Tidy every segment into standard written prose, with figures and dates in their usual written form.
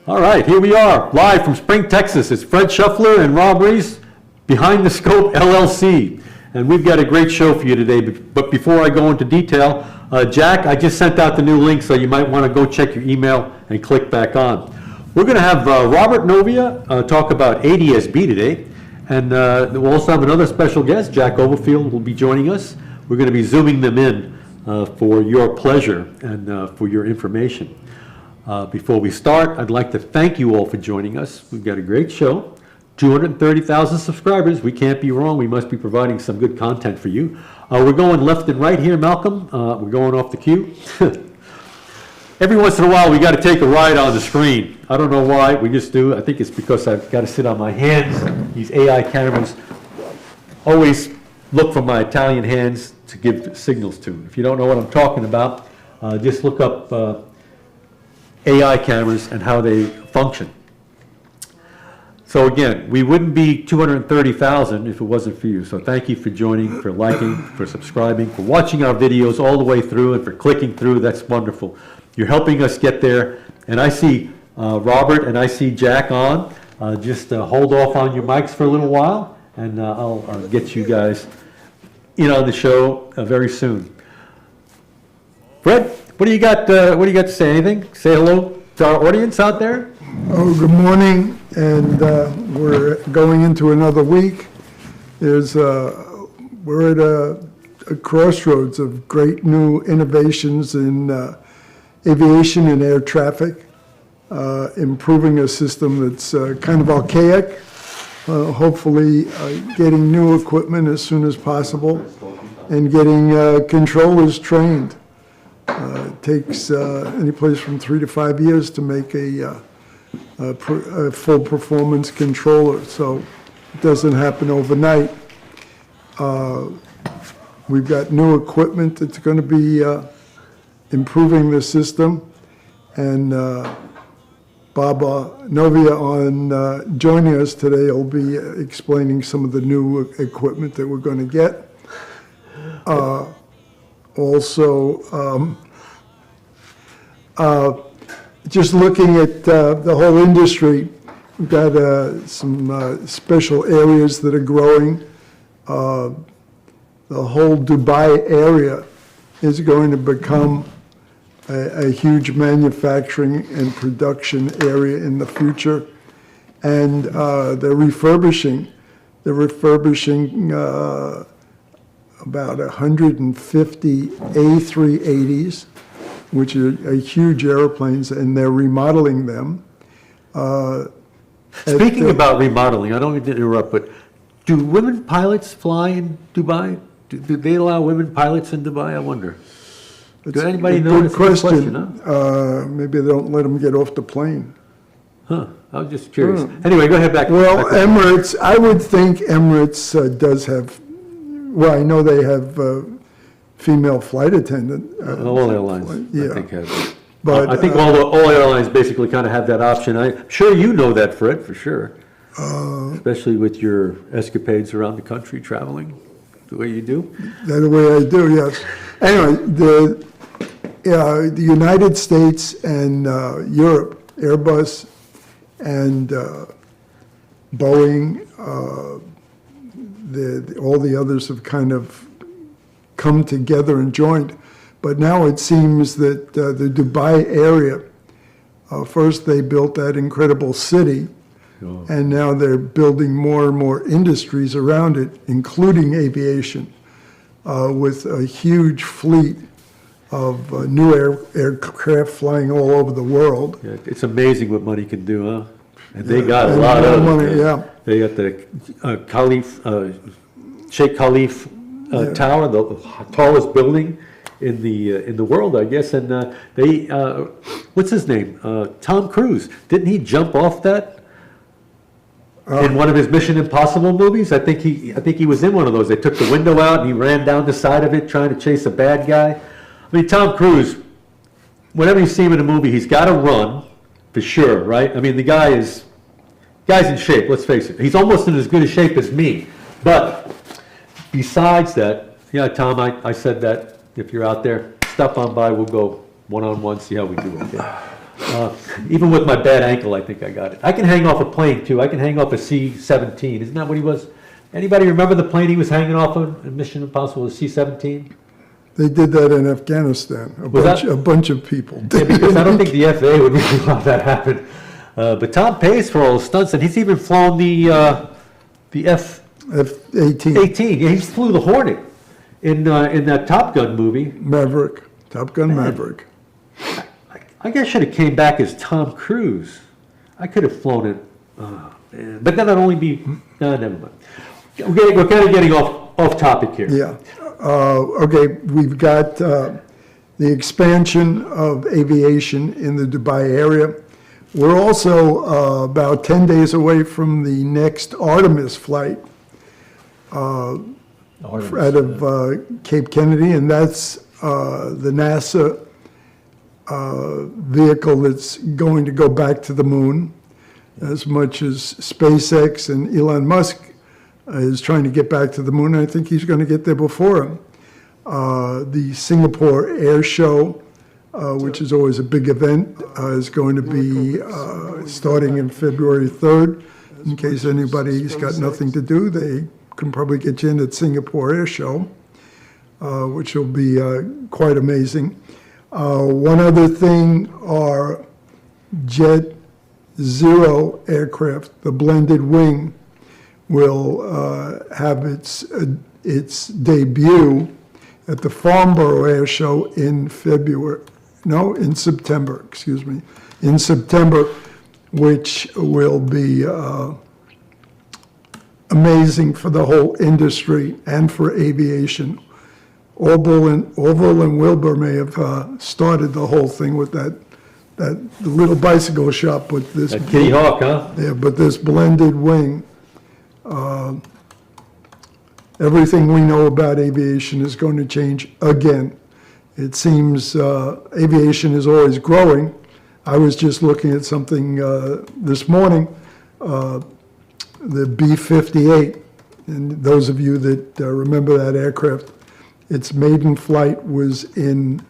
All right, here we are, live from Spring, Texas. It's Fred Shuffler and Rob Reese, Behind the Scope LLC. And we've got a great show for you today. But before I go into detail, Jack, I just sent out the new link, so you might want to go check your email and click back on. We're going to have Robert Novia talk about ADSB today. And we'll also have another special guest, Jack Overfield, will be joining us. We're going to be zooming them in for your pleasure and for your information. Before we start, I'd like to thank you all for joining us. We've got a great show, 230,000 subscribers. We can't be wrong. We must be providing some good content for you. We're going left and right here, Malcolm. We're going off the cue. Every once in a while, we got to take a ride on the screen. I don't know why, we just do. I think it's because I've got to sit on my hands. These AI cameras always look for my Italian hands to give signals to. If you don't know what I'm talking about, just look up AI cameras and how they function. So again, we wouldn't be 230,000 if it wasn't for you. So thank you for joining, for liking, for subscribing, for watching our videos all the way through, and for clicking through. That's wonderful. You're helping us get there. And I see Robert and I see Jack on. Just hold off on your mics for a little while, and I'll get you guys in on the show very soon. Fred, what do you got? What do you got to say? Anything? Say hello to our audience out there. Oh, good morning, and we're going into another week. We're at a crossroads of great new innovations in aviation and air traffic, improving a system that's kind of archaic, hopefully getting new equipment as soon as possible, and getting controllers trained. It takes any place from 3 to 5 years to make a full performance controller, so it doesn't happen overnight. We've got new equipment that's going to be improving the system, and Bob Novia on joining us today will be explaining some of the new equipment that we're going to get. Also, just looking at the whole industry, we've got some special areas that are growing. The whole Dubai area is going to become a huge manufacturing and production area in the future. And they're refurbishing about 150 A380s, which are huge airplanes, and they're remodeling them. Speaking about remodeling, I don't mean to interrupt, but do women pilots fly in Dubai? Do they allow women pilots in Dubai? I wonder. Does anybody know? Good question. Huh? Maybe they don't let them get off the plane. Huh. I was just curious. Anyway, go ahead back. Well, Emirates, I would think Emirates does have, well, I know they have female flight attendant. All airlines, yeah. I think, have it. But I think all airlines basically kind of have that option. I'm sure you know that, Fred, for sure. Especially with your escapades around the country, traveling the way you do. The way I do, yes. Anyway, the United States and Europe, Airbus and Boeing, all the others have kind of come together and joined. But now it seems that the Dubai area, first they built that incredible city, and now they're building more and more industries around it, including aviation, with a huge fleet of new aircraft flying all over the world. Yeah, it's amazing what money can do, huh? And they got a lot of money, yeah. They got the Sheikh Khalif Tower, the tallest building in the world, I guess. And they, what's his name? Tom Cruise. Didn't he jump off that in one of his Mission Impossible movies? I think he was in one of those. They took the window out and he ran down the side of it trying to chase a bad guy. I mean, Tom Cruise, whenever you see him in a movie, he's got to run for sure, right? I mean, the guy's in shape, let's face it. He's almost in as good a shape as me. But besides that, yeah, Tom, I said that if you're out there, stop on by, we'll go one-on-one, see how we do, okay? Even with my bad ankle, I think I got it. I can hang off a plane too. I can hang off a C-17. Isn't that what he was? Anybody remember the plane he was hanging off of in Mission Impossible, the C-17? They did that in Afghanistan. A bunch of people Yeah, did. because I don't think the FAA would really allow that happen. But Tom pays for all the stunts, and he's even flown the F-18 F-18. Yeah, he flew the Hornet in that Top Gun movie. Maverick, Top Gun Maverick. I guess I should have came back as Tom Cruise. I could have flown it, man. But then I'd only be, never mind. We're kind of getting off topic here. Yeah. Okay, we've got the expansion of aviation in the Dubai area. We're also about 10 days away from the next Artemis flight out of Cape Kennedy, and that's the NASA vehicle that's going to go back to the moon, as much as SpaceX and Elon Musk is trying to get back to the moon. I think he's going to get there before him. The Singapore Air Show, which is always a big event, is going to be starting in February 3rd. In case anybody's got nothing to do, they can probably get you in at Singapore Air Show, which will be quite amazing. One other thing are Jet Zero aircraft, the blended wing, will have its debut at the Farnborough Air Show in September, in September, which will be amazing for the whole industry and for aviation. Orville and Wilbur may have started the whole thing with that little bicycle shop with this. That Kitty Hawk, huh? Yeah, but this blended wing. Everything we know about aviation is going to change again. It seems aviation is always growing. I was just looking at something this morning, the B-58, and those of you that remember that aircraft, its maiden flight was in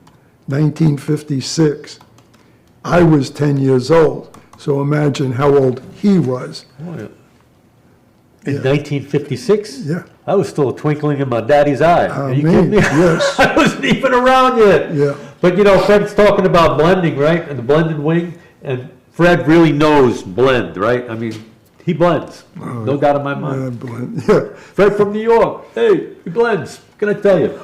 1956. I was 10 years old, so imagine how old he was. Oh, yeah. In 1956? Yeah. I was still twinkling in my daddy's eye. Are you kidding me? Yes. I wasn't even around yet. Yeah. But Fred's talking about blending, right? And the blended wing. And Fred really knows blend, right? I mean, he blends. No doubt in my mind. Yeah. Fred from New York. Hey, he blends. What can I tell you?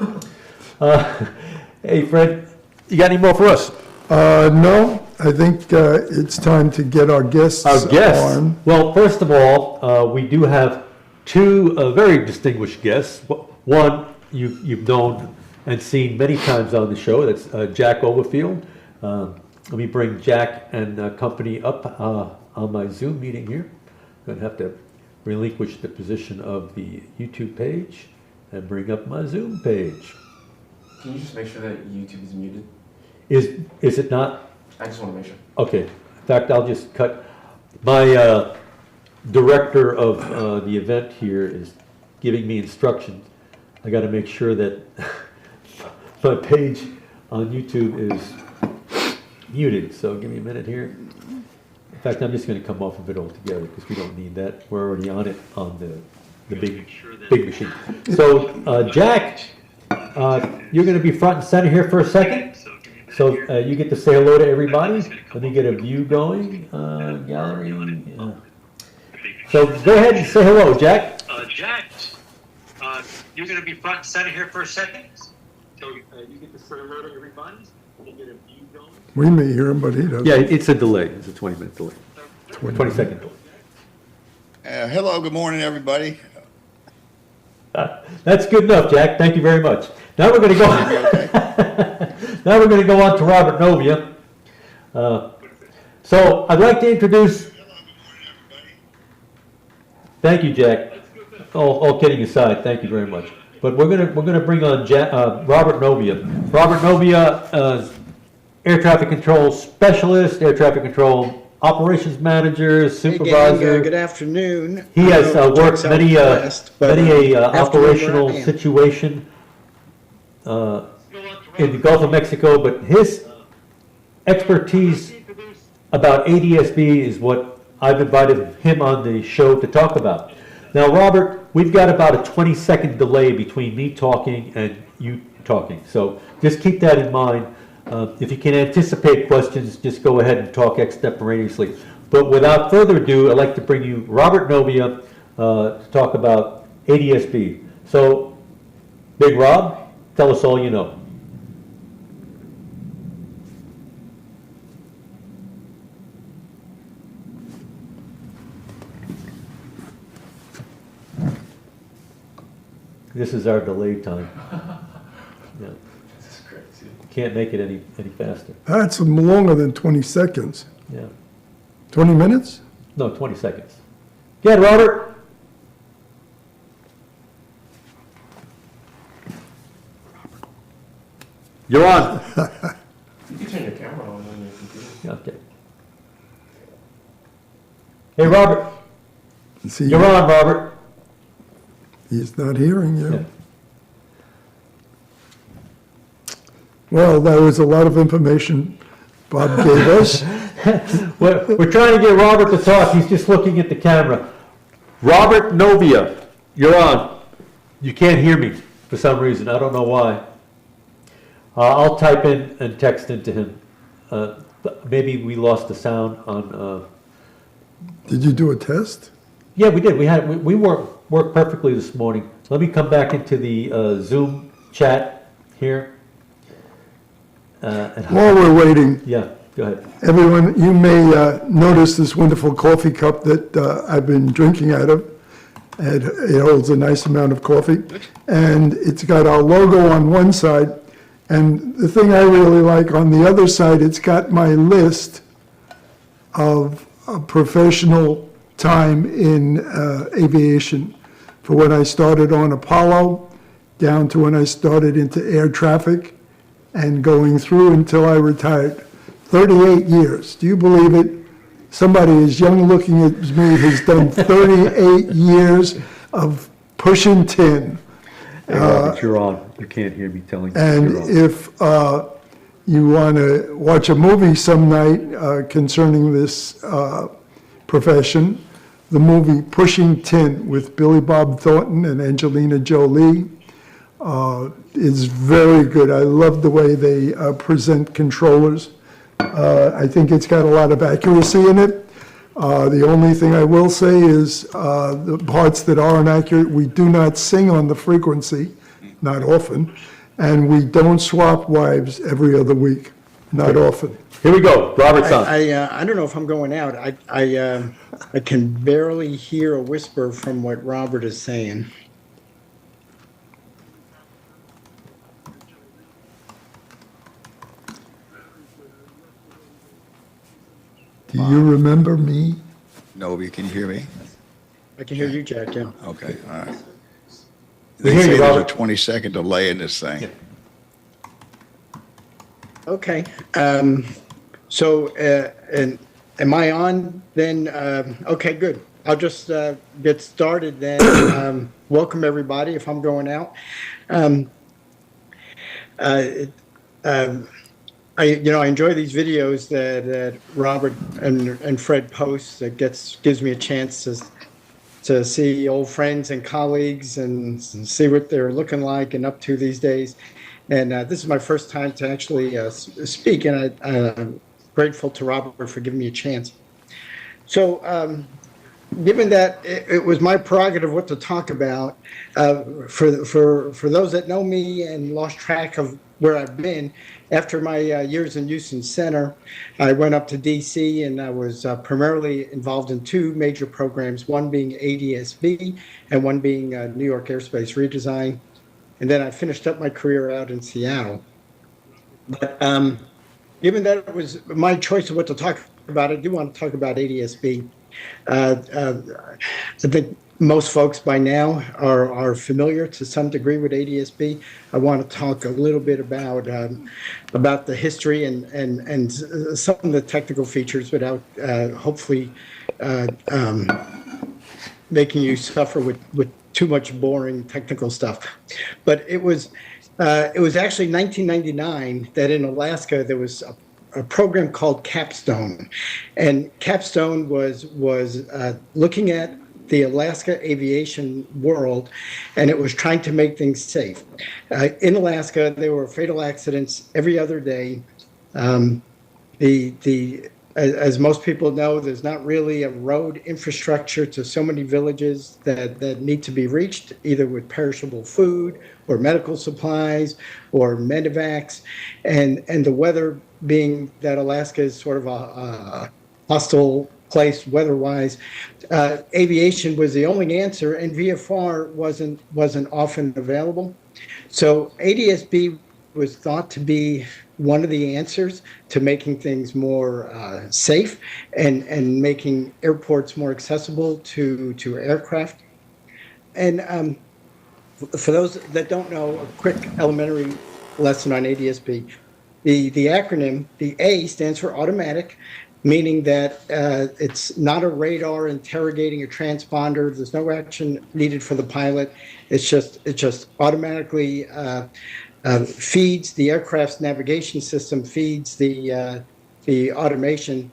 Hey, Fred, you got any more for us? No, I think it's time to get our guests on. Well, first of all, we do have two very distinguished guests. One you've known and seen many times on the show. That's Jack Overfield. Let me bring Jack and company up on my Zoom meeting here. I'm going to have to relinquish the position of the YouTube page and bring up my Zoom page. Can you just make sure that YouTube is muted? Is it not? I just want to make sure. Okay. In fact, I'll just cut. My director of the event here is giving me instructions. I got to make sure that my page on YouTube is muted. So give me a minute here. In fact, I'm just going to come off of it altogether because we don't need that. We're already on it on the big machine. So Jack, you're going to be front and center here for a second. So you get to say hello to everybody. Let me get a view going. Gallery. So go ahead and say hello, Jack. Jack, you're going to be front and center here for a second. So you get to say hello to everybody. Let me get a view going. We may hear him, but he doesn't. Yeah, it's a delay. It's a 20-minute delay. 20-second delay. Hello, good morning, everybody. That's good enough, Jack. Thank you very much. Now we're going to go. Now we're going to go on to Robert Novia. So I'd like to introduce. Thank you, Jack. All kidding aside, thank you very much. But we're gonna bring on Robert Novia. Robert Novia, air traffic control specialist, air traffic control operations manager, supervisor. Hey gang, good afternoon. He has worked many operational situation in the Gulf of Mexico, but his expertise about ADSB is what I've invited him on the show to talk about. Now, Robert, we've got about a 20-second delay between me talking and you talking, so just keep that in mind. If you can anticipate questions, just go ahead and talk extemporaneously. But without further ado, I'd like to bring you Robert Novia to talk about ADSB. So, Big Rob, tell us all you know. This is our delay time. Yeah. This is crazy. Can't make it any faster. That's longer than 20 seconds. Yeah. 20 minutes? No, 20 seconds. Get it, Robert. You're on. You can turn your camera on your computer. Okay. Hey, Robert. See, You're on, Robert. he's not hearing you. Yeah. Well, that was a lot of information Bob gave us. We're trying to get Robert to talk. He's just looking at the camera. Robert Novia, you're on. You can't hear me for some reason. I don't know why. I'll type in and text into him. Maybe we lost the sound on. Did you do a test? Yeah, we did. We worked perfectly this morning. Let me come back into the Zoom chat here. While we're waiting, Yeah, go ahead. everyone, you may notice this wonderful coffee cup that I've been drinking out of. It holds a nice amount of coffee, and it's got our logo on one side, and the thing I really like, on the other side, it's got my list of professional time in aviation, for when I started on Apollo, down to when I started into air traffic, and going through until I retired. 38 years. Do you believe it? Somebody as young looking as me has done 38 years of pushing tin. Hey, Robert, you're on. You can't hear me telling you And you're on. if you want to watch a movie some night concerning this profession, the movie Pushing Tin with Billy Bob Thornton and Angelina Jolie is very good. I love the way they present controllers. I think it's got a lot of accuracy in it. The only thing I will say is the parts that aren't accurate, we do not sing on the frequency, not often, and we don't swap wives every other week, not often. Here we go. Robert's on. I don't know if I'm going out. I can barely hear a whisper from what Robert is saying. Do you remember me? Novia, can you hear me? I can hear you, Jack, yeah. Okay, all right. We They hear you, say there's a Robert. 20-second delay in this thing. Okay. So, and am I on then? Okay, good. I'll just get started then. Welcome, everybody, if I'm going out. I enjoy these videos that Robert and Fred post. That gives me a chance to see old friends and colleagues and see what they're looking like and up to these days. And this is my first time to actually speak, and I'm grateful to Robert for giving me a chance. So, given that it was my prerogative what to talk about, for those that know me and lost track of where I've been, after my years in Houston Center, I went up to DC and I was primarily involved in two major programs, one being ADSB and one being New York Airspace Redesign. And then I finished up my career out in Seattle. But given that it was my choice of what to talk about, I do want to talk about ADSB. I think most folks by now are familiar to some degree with ADSB. I want to talk a little bit about the history and some of the technical features without hopefully making you suffer with too much boring technical stuff. But it was actually 1999 that in Alaska there was a program called Capstone, and Capstone was looking at the Alaska aviation world, and it was trying to make things safe. In Alaska, there were fatal accidents every other day. As most people know, there's not really a road infrastructure to so many villages that need to be reached, either with perishable food or medical supplies or medevacs, and the weather being that Alaska is sort of a hostile place weather-wise, aviation was the only answer, and VFR wasn't often available. So ADSB was thought to be one of the answers to making things more safe and making airports more accessible to aircraft. And for those that don't know, a quick elementary lesson on ADSB. The acronym, the A stands for automatic, meaning that it's not a radar interrogating a transponder. There's no action needed for the pilot. It just automatically feeds the aircraft's navigation system, feeds the automation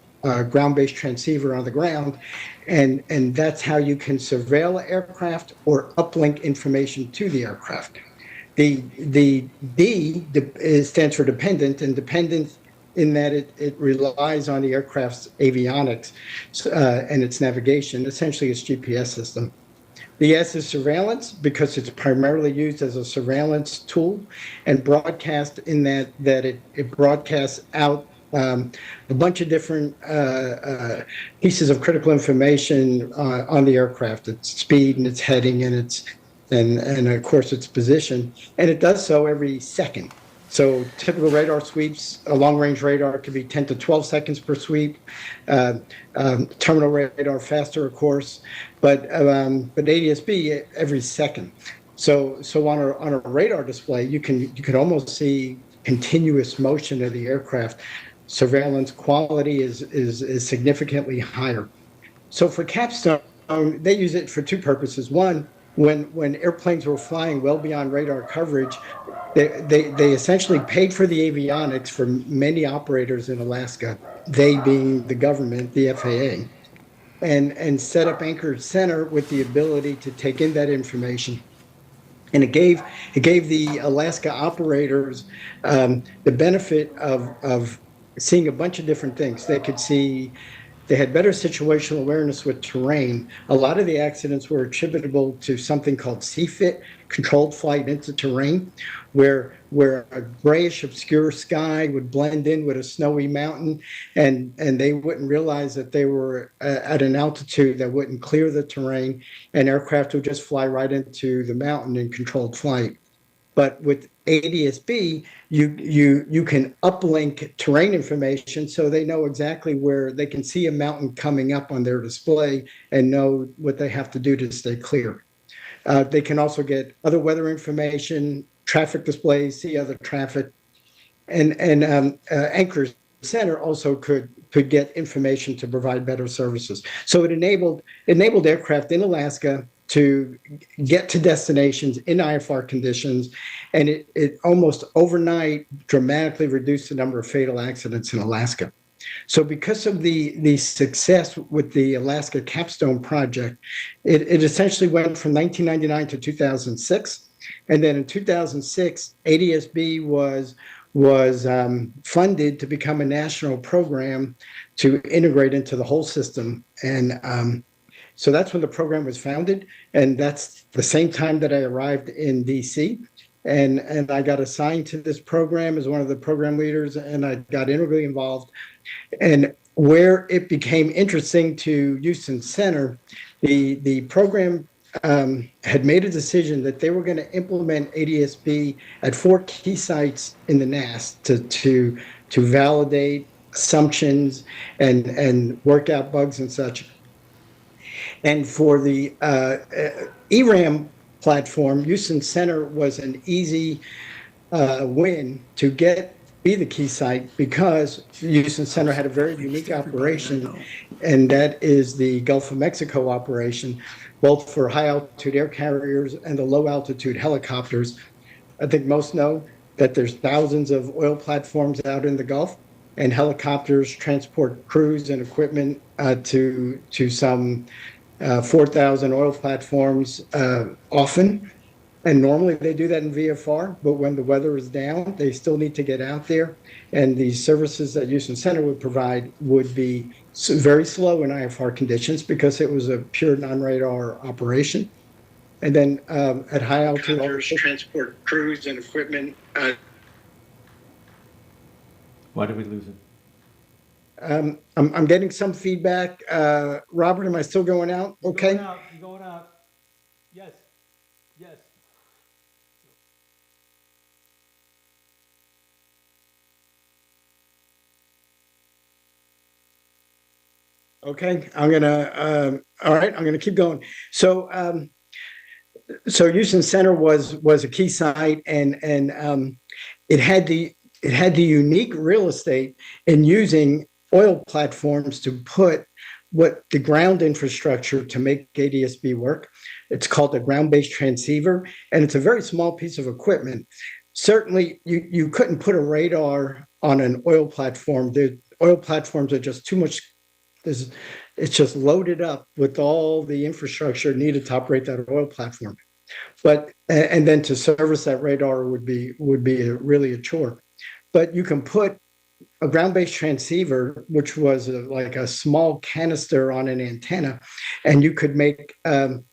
ground-based transceiver on the ground, and that's how you can surveil an aircraft or uplink information to the aircraft. The D stands for dependent, and dependent in that it relies on the aircraft's avionics and its navigation, essentially its GPS system. The S is surveillance because it's primarily used as a surveillance tool, and broadcast in that it broadcasts out a bunch of different pieces of critical information on the aircraft, its speed and its heading and of course its position, and it does so every second. So typical radar sweeps, a long-range radar could be 10 to 12 seconds per sweep. Terminal radar faster, of course, but ADSB every second. So on a radar display, you could almost see continuous motion of the aircraft. Surveillance quality is significantly higher. So for Capstone, they use it for two purposes. One, when airplanes were flying well beyond radar coverage, they essentially paid for the avionics for many operators in Alaska, they being the government, the FAA, and set up Anchorage Center with the ability to take in that information. And it gave the Alaska operators the benefit of seeing a bunch of different things. They had better situational awareness with terrain. A lot of the accidents were attributable to something called CFIT, controlled flight into terrain, where a grayish obscure sky would blend in with a snowy mountain, and they wouldn't realize that they were at an altitude that wouldn't clear the terrain, and aircraft would just fly right into the mountain in controlled flight. But with ADSB, you can uplink terrain information so they know exactly where they can see a mountain coming up on their display and know what they have to do to stay clear. They can also get other weather information, traffic displays, see other traffic, and Anchorage Center also could get information to provide better services. So it enabled aircraft in Alaska to get to destinations in IFR conditions, and it almost overnight dramatically reduced the number of fatal accidents in Alaska. So because of the success with the Alaska Capstone project, it essentially went from 1999 to 2006, and then in 2006, ADSB was funded to become a national program to integrate into the whole system, and so that's when the program was founded, and that's the same time that I arrived in DC, and I got assigned to this program as one of the program leaders, and I got integrally involved. And where it became interesting to Houston Center, the program had made a decision that they were going to implement ADSB at 4 key sites in the NAS to validate assumptions and work out bugs and such. And for the ERAM platform, Houston Center was an easy win to be the key site because Houston Center had a very unique operation, and that is the Gulf of Mexico operation, both for high altitude air carriers and the low altitude helicopters. I think most know that there's thousands of oil platforms out in the Gulf, and helicopters transport crews and equipment to some 4,000 oil platforms often. And normally they do that in VFR, but when the weather is down, they still need to get out there. And the services that Houston Center would provide would be very slow in IFR conditions because it was a pure non-radar operation. And then at high altitude, transport crews and equipment. Why did we lose him? I'm getting some feedback. Robert, am I still going out? Okay. You're going out. Yes, yes. Okay, all right, I'm gonna keep going. So Houston Center was a key site, and it had the unique real estate in using oil platforms to put what the ground infrastructure to make ADSB work. It's called a ground-based transceiver, and it's a very small piece of equipment. Certainly, you couldn't put a radar on an oil platform. The oil platforms are just too much. It's just loaded up with all the infrastructure needed to operate that oil platform. But and then to service that radar would be really a chore. But you can put a ground-based transceiver, which was like a small canister on an antenna, and you could make and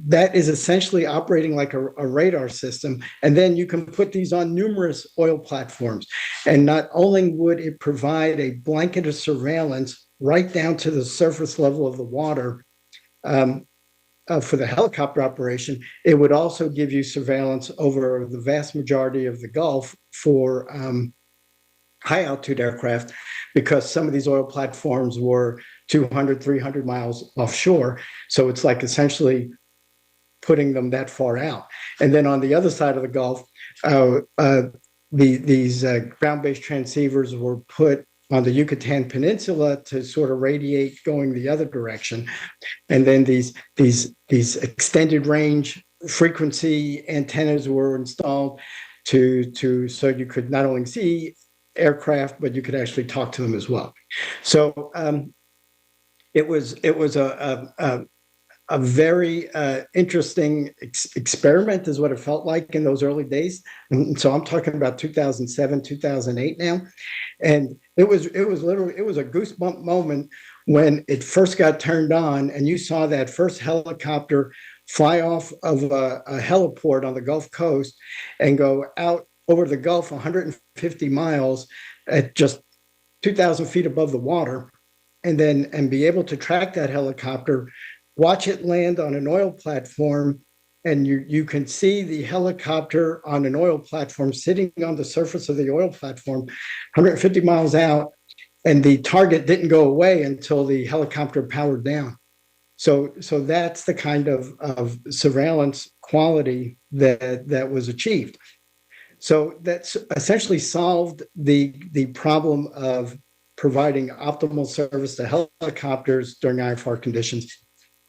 that is essentially operating like a radar system. And then you can put these on numerous oil platforms. And not only would it provide a blanket of surveillance right down to the surface level of the water for the helicopter operation, it would also give you surveillance over the vast majority of the Gulf for high altitude aircraft, because some of these oil platforms were 200, 300 miles offshore. So it's like essentially putting them that far out. And then on the other side of the Gulf, these ground-based transceivers were put on the Yucatan Peninsula to sort of radiate going the other direction. And then these extended range frequency antennas were installed so you could not only see aircraft, but you could actually talk to them as well. So it was a very interesting experiment, is what it felt like in those early days. And so I'm talking about 2007, 2008 now, and it was a goosebump moment when it first got turned on, and you saw that first helicopter fly off of a heliport on the Gulf Coast and go out over the Gulf 150 miles at just 2,000 feet above the water, and be able to track that helicopter, watch it land on an oil platform, and you can see the helicopter on an oil platform sitting on the surface of the oil platform 150 miles out, and the target didn't go away until the helicopter powered down. So that's the kind of surveillance quality that was achieved. So that's essentially solved the problem of providing optimal service to helicopters during IFR conditions.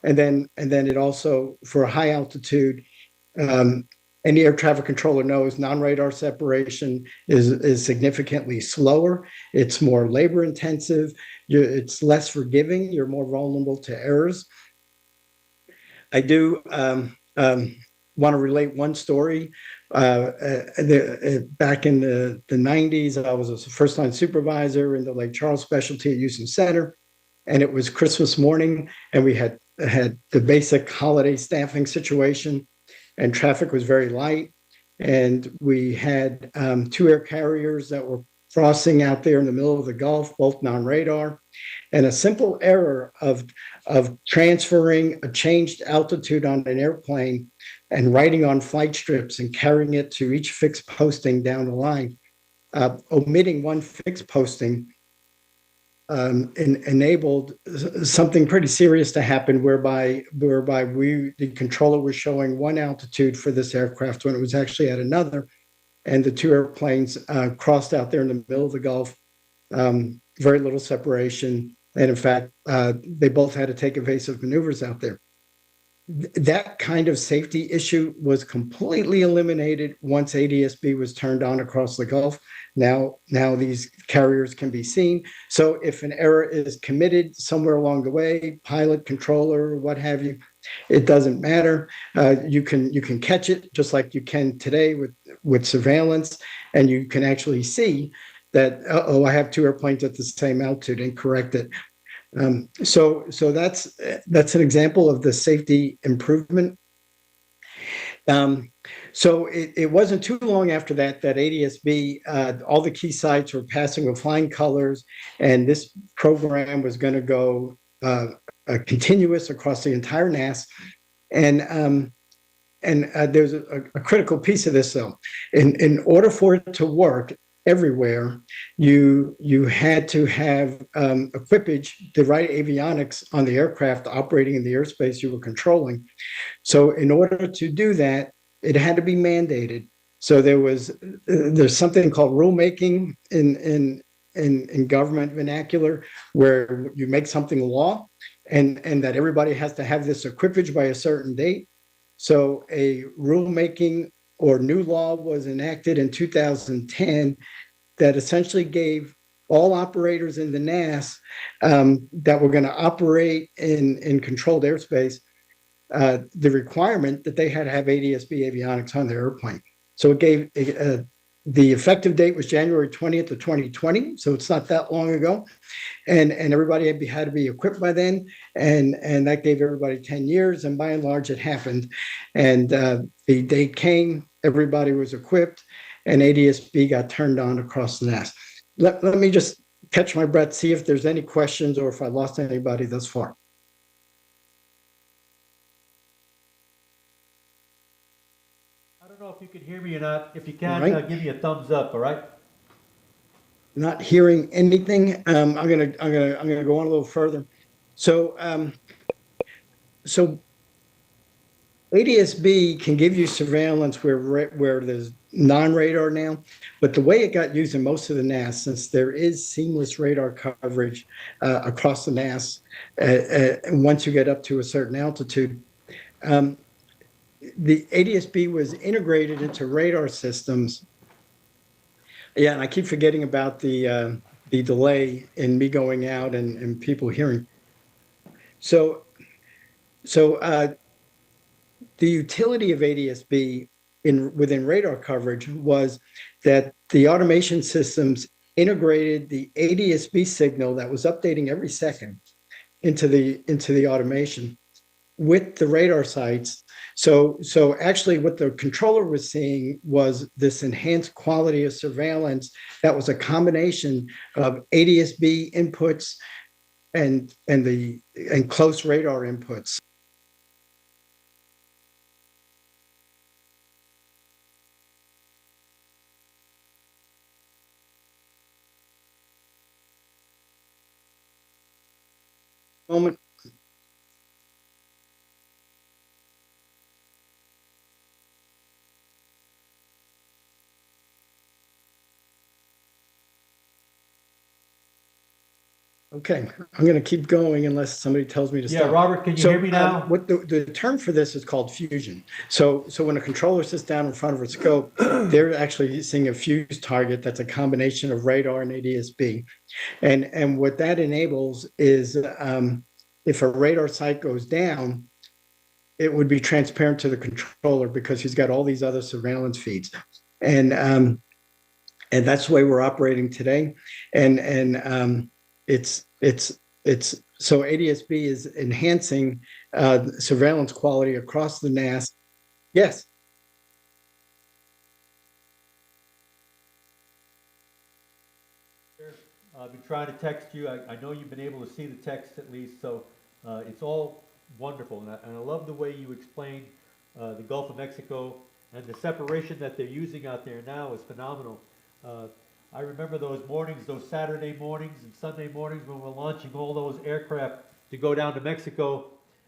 And then it also, for high altitude, any air traffic controller knows non-radar separation is significantly slower. It's more labor intensive. It's less forgiving. You're more vulnerable to errors. I do want to relate one story. Back in the 90s, I was a first-line supervisor in the Lake Charles specialty at Houston Center, and it was Christmas morning, and we had the basic holiday staffing situation, and traffic was very light, and we had 2 air carriers that were crossing out there in the middle of the Gulf, both non-radar, and a simple error of transferring a changed altitude on an airplane and writing on flight strips and carrying it to each fixed posting down the line, omitting one fixed posting enabled something pretty serious to happen, whereby the controller was showing one altitude for this aircraft when it was actually at another, and the 2 airplanes crossed out there in the middle of the Gulf, very little separation, and in fact, they both had to take evasive maneuvers out there. that kind of safety issue was completely eliminated once ADSB was turned on across the Gulf. Now these carriers can be seen. So if an error is committed somewhere along the way, pilot, controller, what have you, it doesn't matter. You can catch it just like you can today with surveillance, and you can actually see that, I have two airplanes at the same altitude, and correct it. So that's an example of the safety improvement. So it wasn't too long after that ADSB, all the key sites were passing with flying colors, and this program was going to go continuous across the entire NAS. And there's a critical piece of this, though. In order for it to work everywhere, you had to have equipage, the right avionics on the aircraft operating in the airspace you were controlling. So in order to do that, it had to be mandated. So there's something called rulemaking in government vernacular, where you make something law, and that everybody has to have this equipage by a certain date. So a rulemaking or new law was enacted in 2010 that essentially gave all operators in the NAS that were going to operate in controlled airspace the requirement that they had to have ADSB avionics on their airplane. So it gave the effective date was January 20th of 2020, so it's not that long ago, and everybody had to be equipped by then, and that gave everybody 10 years, and by and large it happened. And the date came, everybody was equipped, and ADSB got turned on across the NAS. Let me just catch my breath, see if there's any questions or if I lost anybody thus far. I don't know if you can hear me or not. If you can, All right. give me a thumbs up, all right? Not hearing anything. I'm gonna go on a little further. So ADSB can give you surveillance where there's non-radar now, but the way it got used in most of the NAS, since there is seamless radar coverage across the NAS, once you get up to a certain altitude, the ADSB was integrated into radar systems. Yeah, and I keep forgetting about the delay in me going out and people hearing. So the utility of ADSB within radar coverage was that the automation systems integrated the ADSB signal that was updating every second into the automation with the radar sites. So actually what the controller was seeing was this enhanced quality of surveillance that was a combination of ADSB inputs and close radar inputs. Moment. Okay, I'm going to keep going unless somebody tells me to stop. Yeah, Robert, can you hear me now? What the term for this is called fusion. So when a controller sits down in front of a scope, they're actually seeing a fused target that's a combination of radar and ADSB. And what that enables is if a radar site goes down, it would be transparent to the controller because he's got all these other surveillance feeds. And that's the way we're operating today. And it's so ADSB is enhancing surveillance quality across the NAS. Yes. I've been trying to text you. I know you've been able to see the text at least, so it's all wonderful. And I love the way you explained the Gulf of Mexico, and the separation that they're using out there now is phenomenal. I remember those mornings, those Saturday mornings and Sunday mornings when we're launching all those aircraft to go down to Mexico,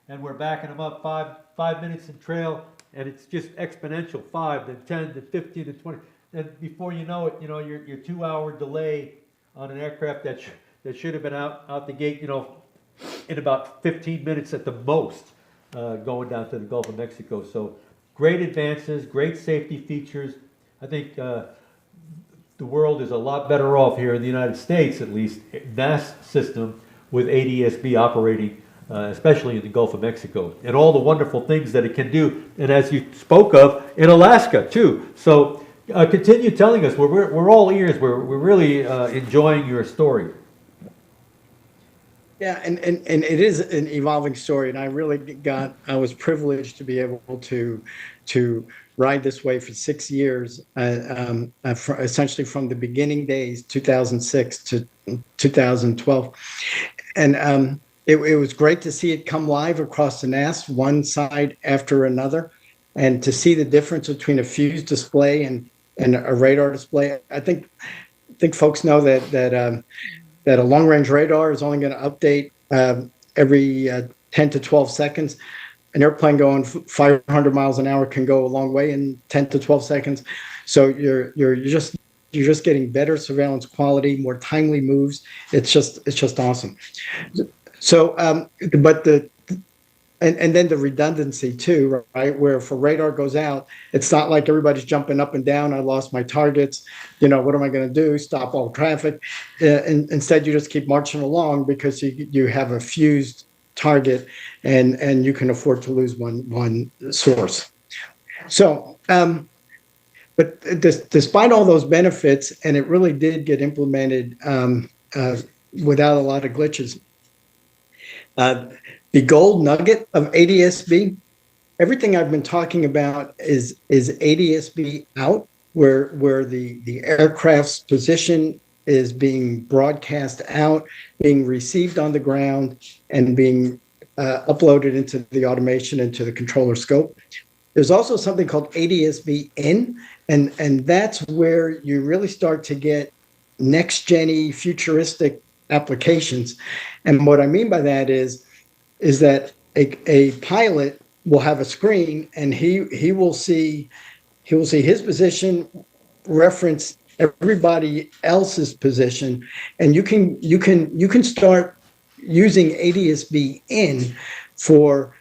and we're backing them up 5 minutes in trail, and it's just exponential, 5, then 10, then 15, then 20. And before you know it, your 2-hour delay on an aircraft that should have been out the gate, in about 15 minutes at the most. going down to the Gulf of Mexico. So great advances, great safety features. I think the world is a lot better off here in the United States, at least, NAS system with ADSB operating, especially in the Gulf of Mexico, and all the wonderful things that it can do. And as you spoke of, in Alaska too. So continue telling us. We're all ears. We're really enjoying your story. Yeah, and it is an evolving story, and I was privileged to be able to ride this way for 6 years, essentially from the beginning days, 2006 to 2012, and it was great to see it come live across the NAS, one side after another, and to see the difference between a fused display and a radar display. I think folks know that a long-range radar is only going to update every 10 to 12 seconds. An airplane going 500 miles an hour can go a long way in 10 to 12 seconds. So you're just getting better surveillance quality, more timely moves. It's just awesome. So, but and then the redundancy too, right? Where if a radar goes out, it's not like everybody's jumping up and down. I lost my targets. What am I going to do? Stop all traffic. Instead, you just keep marching along because you have a fused target, and you can afford to lose one source. So, but despite all those benefits, and it really did get implemented without a lot of glitches. The gold nugget of ADSB, everything I've been talking about is ADSB out, where the aircraft's position is being broadcast out, being received on the ground, and being uploaded into the automation, into the controller scope. There's also something called ADSB in, and that's where you really start to get next-gen-y, futuristic applications. And what I mean by that is that a pilot will have a screen, and he will see his position, reference everybody else's position, and you can start using ADSB in for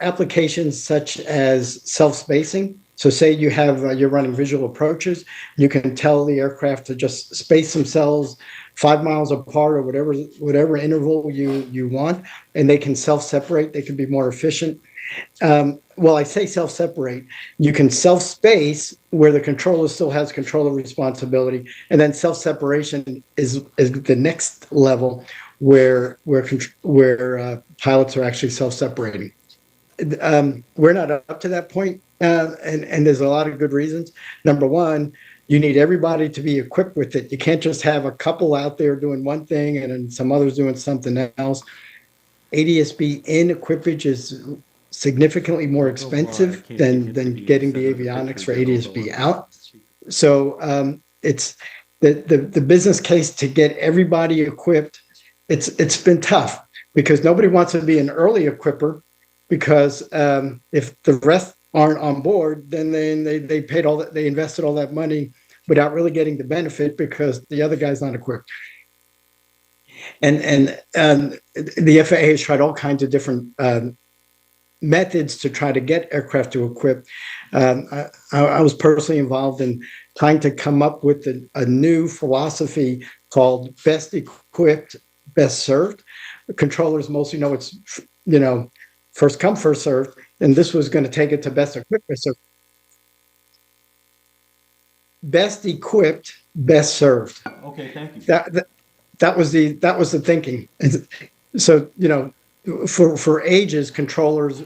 applications such as self-spacing. So say you're running visual approaches, you can tell the aircraft to just space themselves 5 miles apart or whatever interval you want, and they can self-separate. They can be more efficient. Well, I say self-separate. You can self-space where the controller still has controller responsibility, and then self-separation is the next level where pilots are actually self-separating. We're not up to that point, and there's a lot of good reasons. Number one, you need everybody to be equipped with it. You can't just have a couple out there doing one thing and then some others doing something else. ADSB in equipage is significantly more expensive than getting the avionics for ADSB out. So it's the business case to get everybody equipped. It's been tough because nobody wants to be an early equipper, because if the rest aren't on board, then they paid all that, they invested all that money without really getting the benefit because the other guy's not equipped. And the FAA has tried all kinds of different methods to try to get aircraft to equip. I was personally involved in trying to come up with a new philosophy called best equipped, best served. The controllers mostly know it's, first come, first served. And this was going to take it to best equipped, best served. Best equipped, best served. Okay, thank you. That was the thinking. And so, for ages, controllers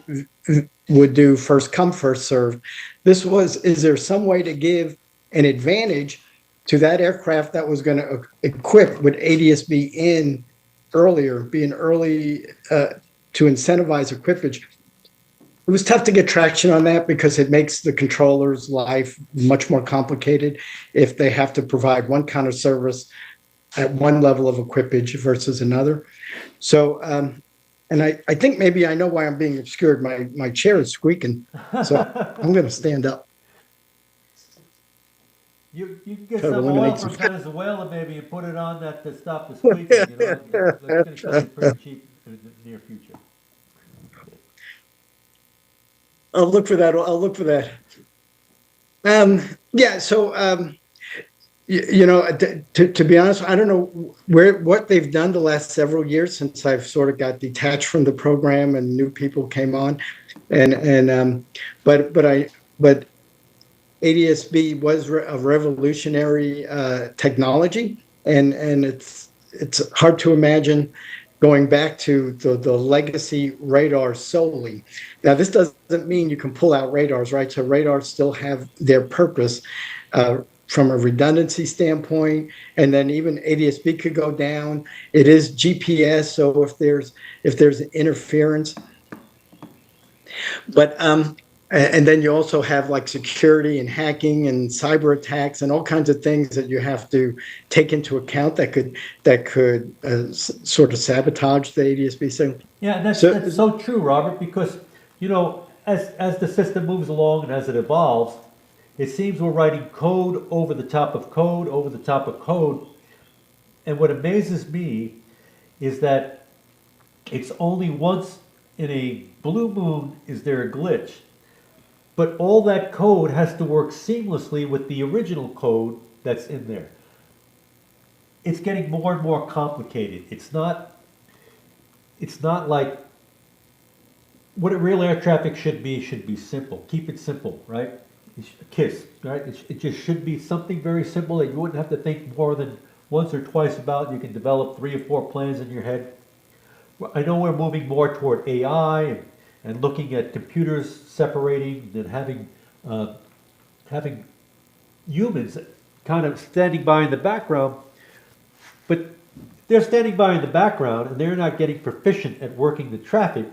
would do first come, first served. Is there some way to give an advantage to that aircraft that was going to equip with ADSB in earlier, being early to incentivize equipage? It was tough to get traction on that because it makes the controller's life much more complicated if they have to provide one kind of service at one level of equipage versus another. So, and I think maybe I know why I'm being obscured. My chair is squeaking, so I'm going to stand up. You can get some oil from Venezuela maybe and put it on that to stop the squeaking. That's going to come in pretty cheap in the near future. I'll look for that. I'll look for that. Yeah. So, to be honest, I don't know what they've done the last several years since I've sort of got detached from the program and new people came on, but ADSB was a revolutionary technology, and it's hard to imagine going back to the legacy radar solely. Now, this doesn't mean you can pull out radars, right? So radars still have their purpose from a redundancy standpoint, and then even ADSB could go down. It is GPS, so if there's interference, but and then you also have like security and hacking and cyber attacks and all kinds of things that you have to take into account that could sort of sabotage the ADSB signal. Yeah, that's so true, Robert, because, as the system moves along and as it evolves, it seems we're writing code over the top of code over the top of code. And what amazes me is that it's only once in a blue moon is there a glitch. But all that code has to work seamlessly with the original code that's in there. It's getting more and more complicated. It's not like what real air traffic should be simple. Keep it simple, right? KISS, right? It just should be something very simple that you wouldn't have to think more than once or twice about. You can develop 3 or 4 plans in your head. I know we're moving more toward AI and looking at computers separating and having humans kind of standing by in the background, but they're standing by in the background and they're not getting proficient at working the traffic.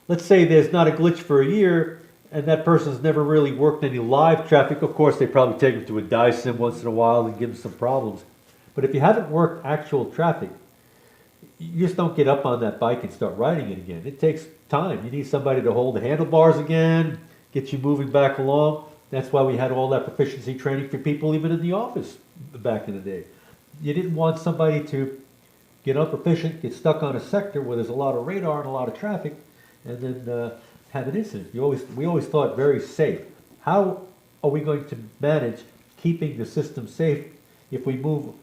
Let's say there's not a glitch for a year and that person's never really worked any live traffic. Of course, they probably take them to a die sim once in a while and give them some problems. But if you haven't worked actual traffic, you just don't get up on that bike and start riding it again. It takes time. You need somebody to hold the handlebars again, get you moving back along. That's why we had all that proficiency training for people even in the office back in the day. You didn't want somebody to get unproficient, get stuck on a sector where there's a lot of radar and a lot of traffic, and then have an incident. We always thought very safe. How are we going to manage keeping the system safe if we move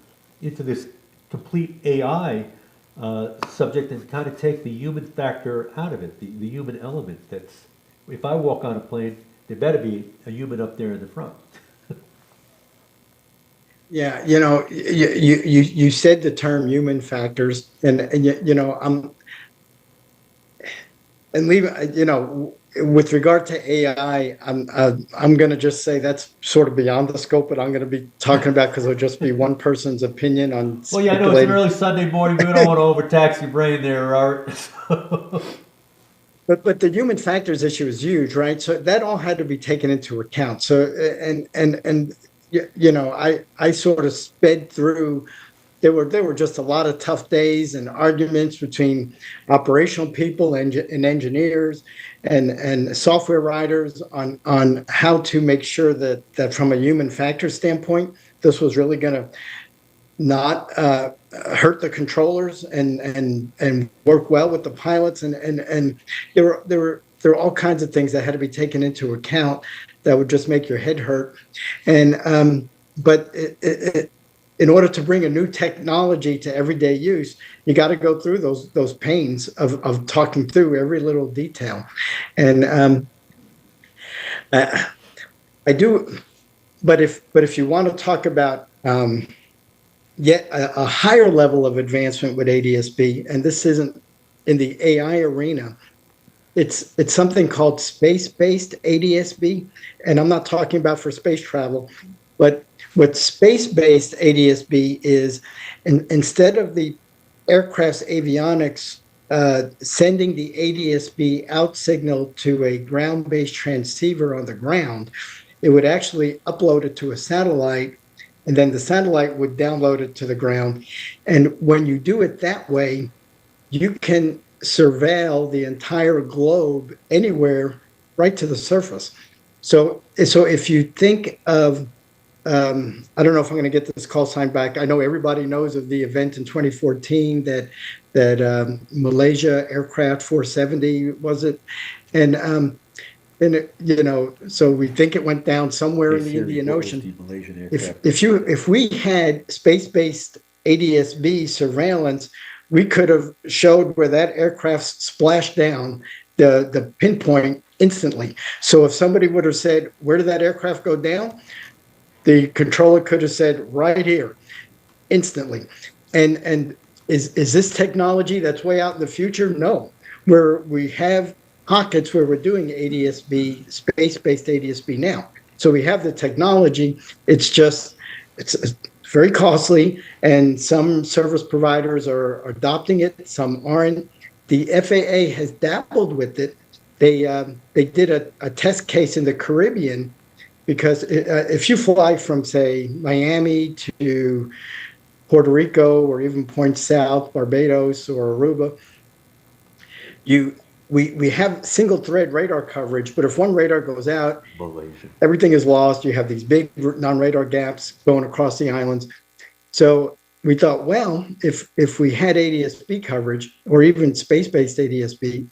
into this complete AI subject and kind of take the human factor out of it, the human element? That's, if I walk on a plane, there better be a human up there in the front. Yeah, you said the term human factors, and with regard to AI, I'm going to just say that's sort of beyond the scope, but I'm going to be talking about because it'll just be one person's opinion on. Well, yeah, I know it's an early Sunday morning. We don't want to overtax your brain there, Art. But the human factors issue is huge, right? So that all had to be taken into account. So I sort of sped through. There were just a lot of tough days and arguments between operational people and engineers and software writers on how to make sure that from a human factor standpoint, this was really going to not hurt the controllers and work well with the pilots. And there were all kinds of things that had to be taken into account that would just make your head hurt. And but in order to bring a new technology to everyday use, you got to go through those pains of talking through every little detail. And I do, but if you want to talk about yet a higher level of advancement with ADSB, and this isn't in the AI arena, it's something called space-based ADSB, and I'm not talking about for space travel, but what space-based ADSB is, instead of the aircraft's avionics sending the ADSB out signal to a ground-based transceiver on the ground, it would actually upload it to a satellite, and then the satellite would download it to the ground. And when you do it that way, you can surveil the entire globe anywhere right to the surface. So if you think of I don't know if I'm going to get this call sign back. I know everybody knows of the event in 2014 that Malaysia aircraft 470 was it, and And so we think it went down somewhere in the Indian Ocean. If we had space-based ADSB surveillance, we could have showed where that aircraft splashed down, the pinpoint instantly. So if somebody would have said, "Where did that aircraft go down?" the controller could have said, "Right here," instantly. And is this technology that's way out in the future? No, where we have pockets where we're doing ADSB, space-based ADSB now. So we have the technology. It's very costly, and some service providers are adopting it, some aren't. The FAA has dabbled with it. They did a test case in the Caribbean, because if you fly from, say, Miami to Puerto Rico, or even Point South, Barbados, or Aruba, we have single thread radar coverage, but if one radar goes out, everything is lost. You have these big non-radar gaps going across the islands. So we thought, well, if we had ADSB coverage, or even space-based ADSB,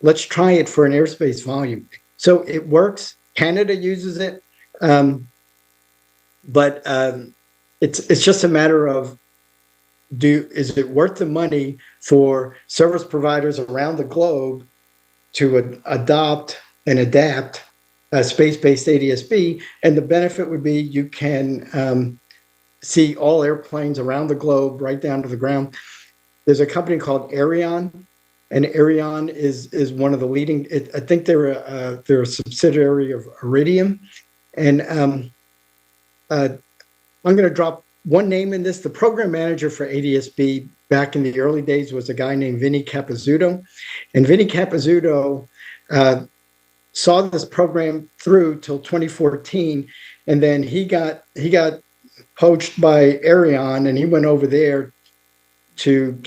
let's try it for an airspace volume. So it works. Canada uses it, but it's just a matter of, is it worth the money for service providers around the globe to adopt and adapt a space-based ADSB? And the benefit would be you can see all airplanes around the globe, right down to the ground. There's a company called Aireon, and Aireon is one of the leading. I think they're a subsidiary of Iridium, and I'm going to drop one name in this. The program manager for ADSB back in the early days was a guy named Vinny Capizzuto, and Vinny Capizzuto saw this program through till 2014, and then he got poached by Aireon, and he went over there to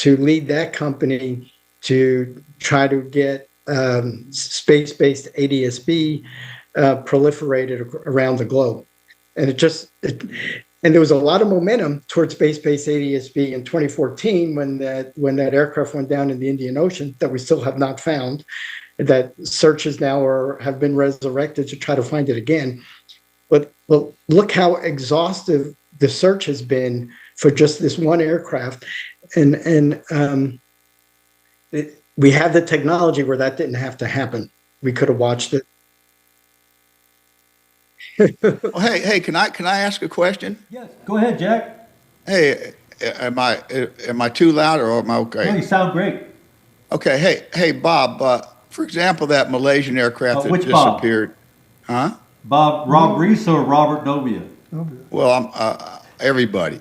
lead that company to try to get space-based ADSB proliferated around the globe. And and there was a lot of momentum towards space-based ADSB in 2014 when that aircraft went down in the Indian Ocean that we still have not found, that searches now have been resurrected to try to find it again. But look how exhaustive the search has been for just this one aircraft. And we have the technology where that didn't have to happen. We could have watched it. Well, hey, can I ask a question? Yes, go ahead, Jack. Hey, am I too loud, or am I okay? No, you sound great. Okay, hey, Bob. For example, that Malaysian aircraft that Which Bob? disappeared, huh? Rob Reese or Robert Novia? Well, I'm everybody.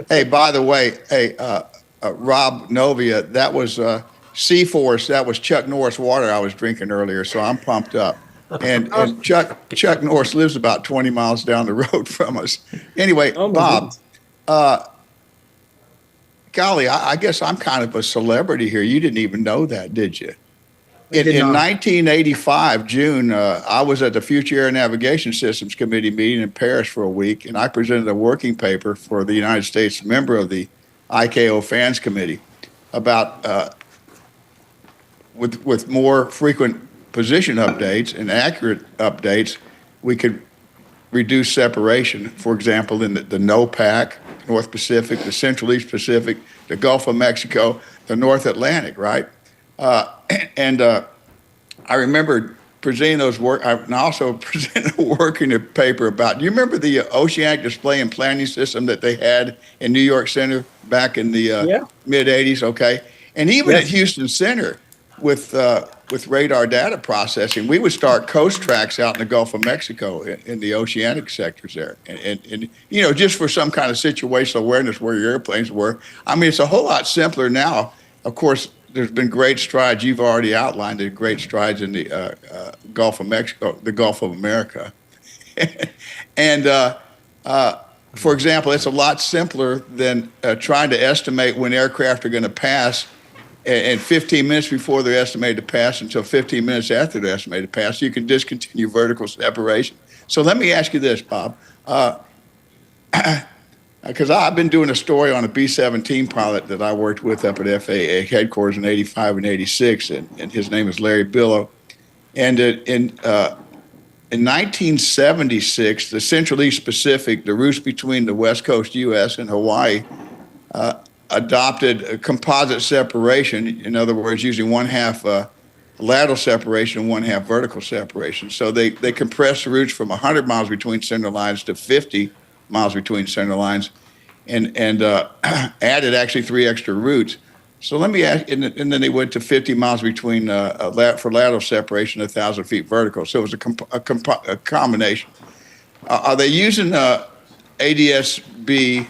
Hey, by the way, Rob Novia, that was Seaforce. That was Chuck Norris water I was drinking earlier, so I'm pumped up. And Chuck Norris lives about 20 miles down the road from us. Anyway, Bob, golly, I guess I'm kind of a celebrity here. You didn't even know that, did you? In 1985, June, I was at the Future Air Navigation Systems Committee meeting in Paris for a week, and I presented a working paper for the United States member of the ICAO Fans Committee about with more frequent position updates and accurate updates, we could reduce separation. For example, in the NOPAC, North Pacific, the Central East Pacific, the Gulf of Mexico, the North Atlantic, right? And I remember presenting those work. I also presented a working paper about, do you remember the oceanic display and planning system that they had in New York Center back in the mid 80s? Okay. And even at Houston Center with radar data processing, we would start coast tracks out in the Gulf of Mexico in the oceanic sectors there. And just for some kind of situational awareness where your airplanes were. I mean, it's a whole lot simpler now. Of course, there's been great strides. You've already outlined the great strides in the Gulf of Mexico, the Gulf of America. And for example, it's a lot simpler than trying to estimate when aircraft are going to pass and 15 minutes before they're estimated to pass until 15 minutes after they're estimated to pass. You can discontinue vertical separation. So let me ask you this, Bob. Because I've been doing a story on a B-17 pilot that I worked with up at FAA headquarters in 85 and 86, and his name is Larry Billow. And in 1976, the Central East Pacific, the routes between the West Coast U.S. and Hawaii, adopted a composite separation. In other words, using one half lateral separation and one half vertical separation. So they compressed the routes from 100 miles between center lines to 50 miles between center lines, and added actually 3 extra routes. So let me ask, and then they went to 50 miles between for lateral separation, 1,000 feet vertical. So it was a combination. Are they using ADSB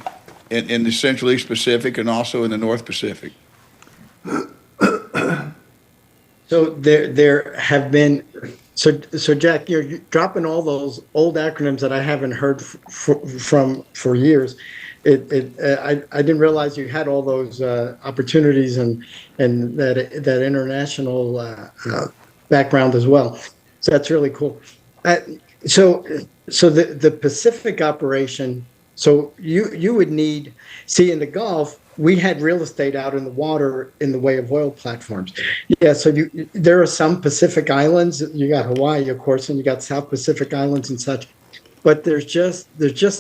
in the Central East Pacific and also in the North Pacific? So there have been, so Jack, you're dropping all those old acronyms that I haven't heard from for years. I didn't realize you had all those opportunities and that international background as well. So that's really cool. So the Pacific operation. So you would need, see, in the Gulf, we had real estate out in the water in the way of oil platforms. Yeah, so there are some Pacific islands. You got Hawaii, of course, and you got South Pacific Islands and such. But there's just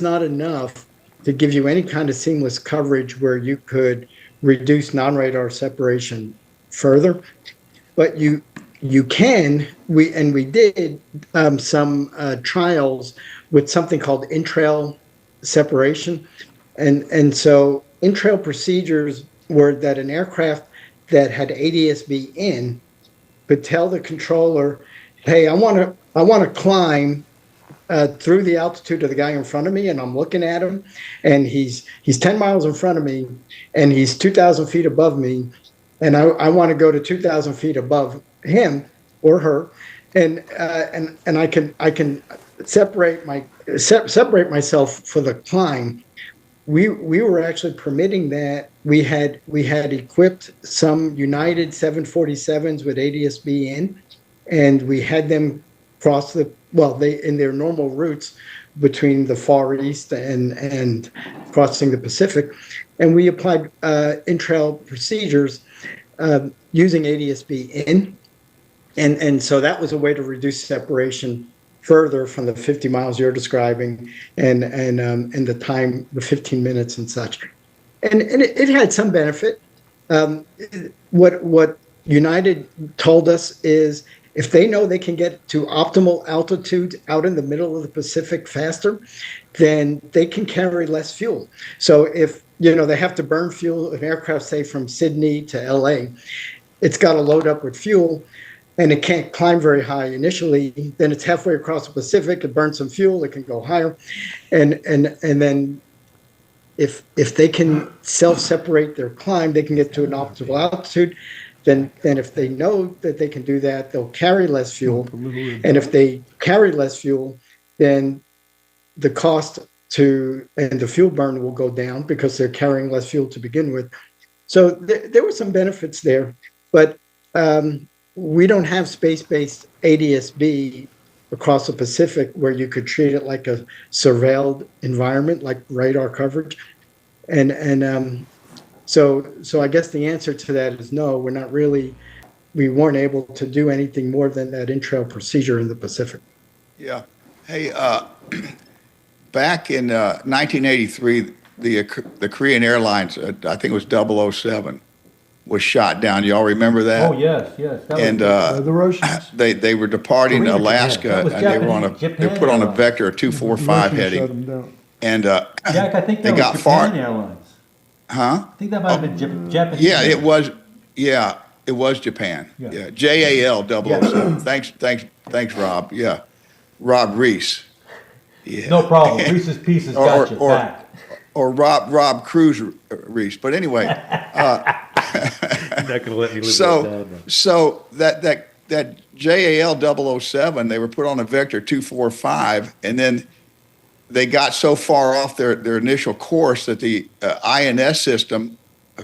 not enough to give you any kind of seamless coverage where you could reduce non-radar separation further. But you can, we did some trials with something called in-trail separation. And so in-trail procedures were that an aircraft that had ADSB in could tell the controller, hey, I want to climb through the altitude of the guy in front of me, and I'm looking at him, and he's 10 miles in front of me, and he's 2,000 feet above me, and I want to go to 2,000 feet above him or her, and I can separate myself for the climb. We were actually permitting that. We had equipped some United 747s with ADSB in, and we had them cross they in their normal routes between the Far East and crossing the Pacific, and we applied in-trail procedures using ADSB in, and so that was a way to reduce separation further from the 50 miles you're describing and the time, the 15 minutes and such. And it had some benefit. What United told us is if they know they can get to optimal altitude out in the middle of the Pacific faster, then they can carry less fuel. So if they have to burn fuel, an aircraft, say from Sydney to LA, it's got to load up with fuel, and it can't climb very high initially. Then it's halfway across the Pacific, it burns some fuel, it can go higher. And then if they can self-separate their climb, they can get to an optimal altitude. Then if they know that they can do that, they'll carry less fuel. And if they carry less fuel, then the cost and the fuel burn will go down because they're carrying less fuel to begin with. So there were some benefits there, but we don't have space-based ADSB across the Pacific where you could treat it like a surveilled environment, like radar coverage. So I guess the answer to that is no, we weren't able to do anything more than that in-trail procedure in the Pacific. Yeah. Hey, back in 1983, the Korean Airlines, I think it was 007, was shot down. You all remember that? Oh, yes. That And The Russians. they were departing Korea, Alaska, Japan. That was and they were Japan they were put on a Airlines. vector of 245 Russians shut heading, them down. and Jack, I think they that got was far. Japan Airlines. Huh? I think that might have been Japanese. Yeah, it was. Yeah, it was Japan. Yeah. Yeah, JAL 007. Thanks, Rob. Yeah, Rob Reese. Yeah. No problem. Reese's Pieces got you back. Or Rob Cruz Reese. But anyway, You're not going to let me live so that JAL 007, they were put on a vector 245, and then they got so far off their initial course that the INS system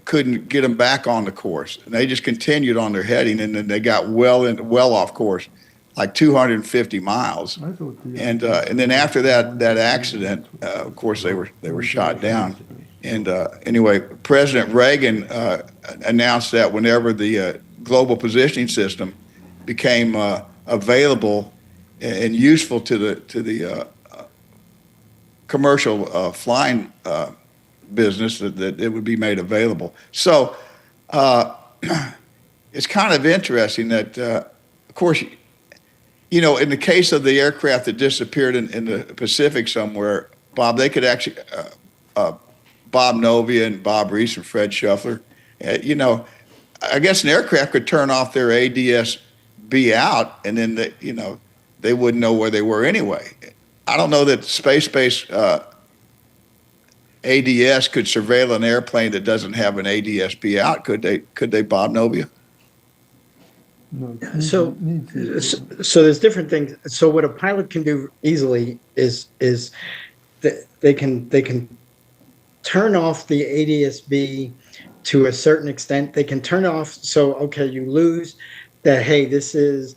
couldn't get them back on the course, and they just continued on their heading, and then they got well off course, like 250 miles. And then after that accident, of course they were shot down. And anyway, President Reagan announced that whenever the global positioning system became available and useful to the commercial flying business, that it would be made available. So it's kind of interesting that, of course, you know, in the case of the aircraft that disappeared in the Pacific somewhere, Bob, they could actually, Bob Novia and Bob Reese and Fred Shuffler, you know, I guess an aircraft could turn off their ADS-B out, and then they wouldn't know where they were anyway. I don't know that space-based ADS could surveil an airplane that doesn't have an ADS-B out. Could they, Bob Novia? No, So there's different things. So what a pilot can do easily is that they can turn off the ADS-B to a certain extent. They can turn off. So okay, you lose that. Hey, this is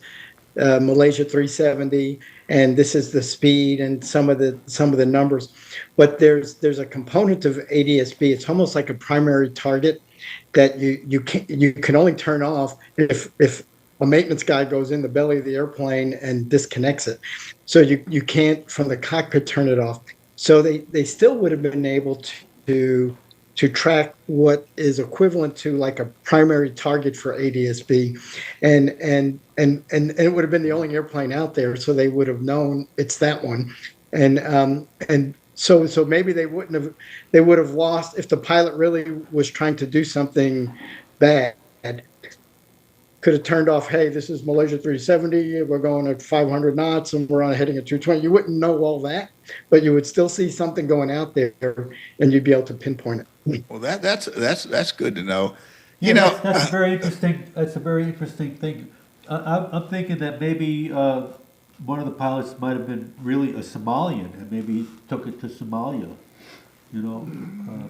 Malaysia 370, and this is the speed and some of the numbers. But there's a component of ADS-B. It's almost like a primary target that you can only turn off if a maintenance guy goes in the belly of the airplane and disconnects it. So you can't from the cockpit turn it off. So they still would have been able to track what is equivalent to like a primary target for ADS-B, and it would have been the only airplane out there, so they would have known it's that one, and so maybe they would have lost if the pilot really was trying to do something bad. Could have turned off, hey, this is Malaysia 370, we're going at 500 knots and we're on heading at 220. You wouldn't know all that, but you would still see something going out there and you'd be able to pinpoint it. Well, that's good to know. Yeah, You know, that's a very interesting. That's a very interesting thing. I'm thinking that maybe one of the pilots might have been really a Somalian, and maybe he took it to Somalia, you know,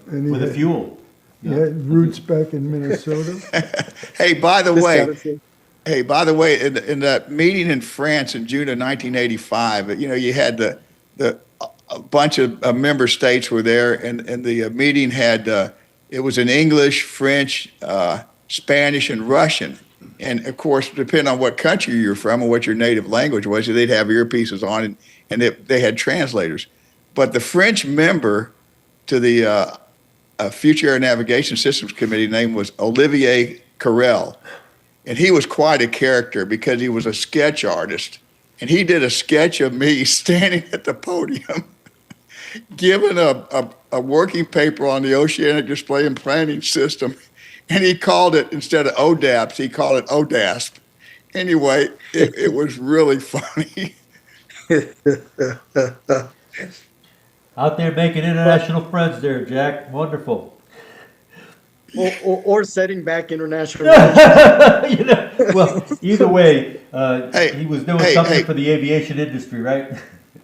And he with a had- fuel. He had roots back in Minnesota. hey, by the way, This in that meeting in France in June of 1985, you know, you had a bunch of member states were there, and the meeting had it was in English, French, Spanish, and Russian. And of course, depending on what country you're from and what your native language was, they'd have earpieces on, and they had translators. But the French member to the Future Air Navigation Systems Committee name was Olivier Carrel. And he was quite a character because he was a sketch artist. And he did a sketch of me standing at the podium, given a working paper on the Oceanic Display and Planning System. And he called it, instead of ODAPS, he called it ODASP. Anyway, it was really funny. Out there making international friends there, Jack. Wonderful. or setting back international. You know, well, either way, Hey, he was doing hey, something hey. for the aviation industry, right?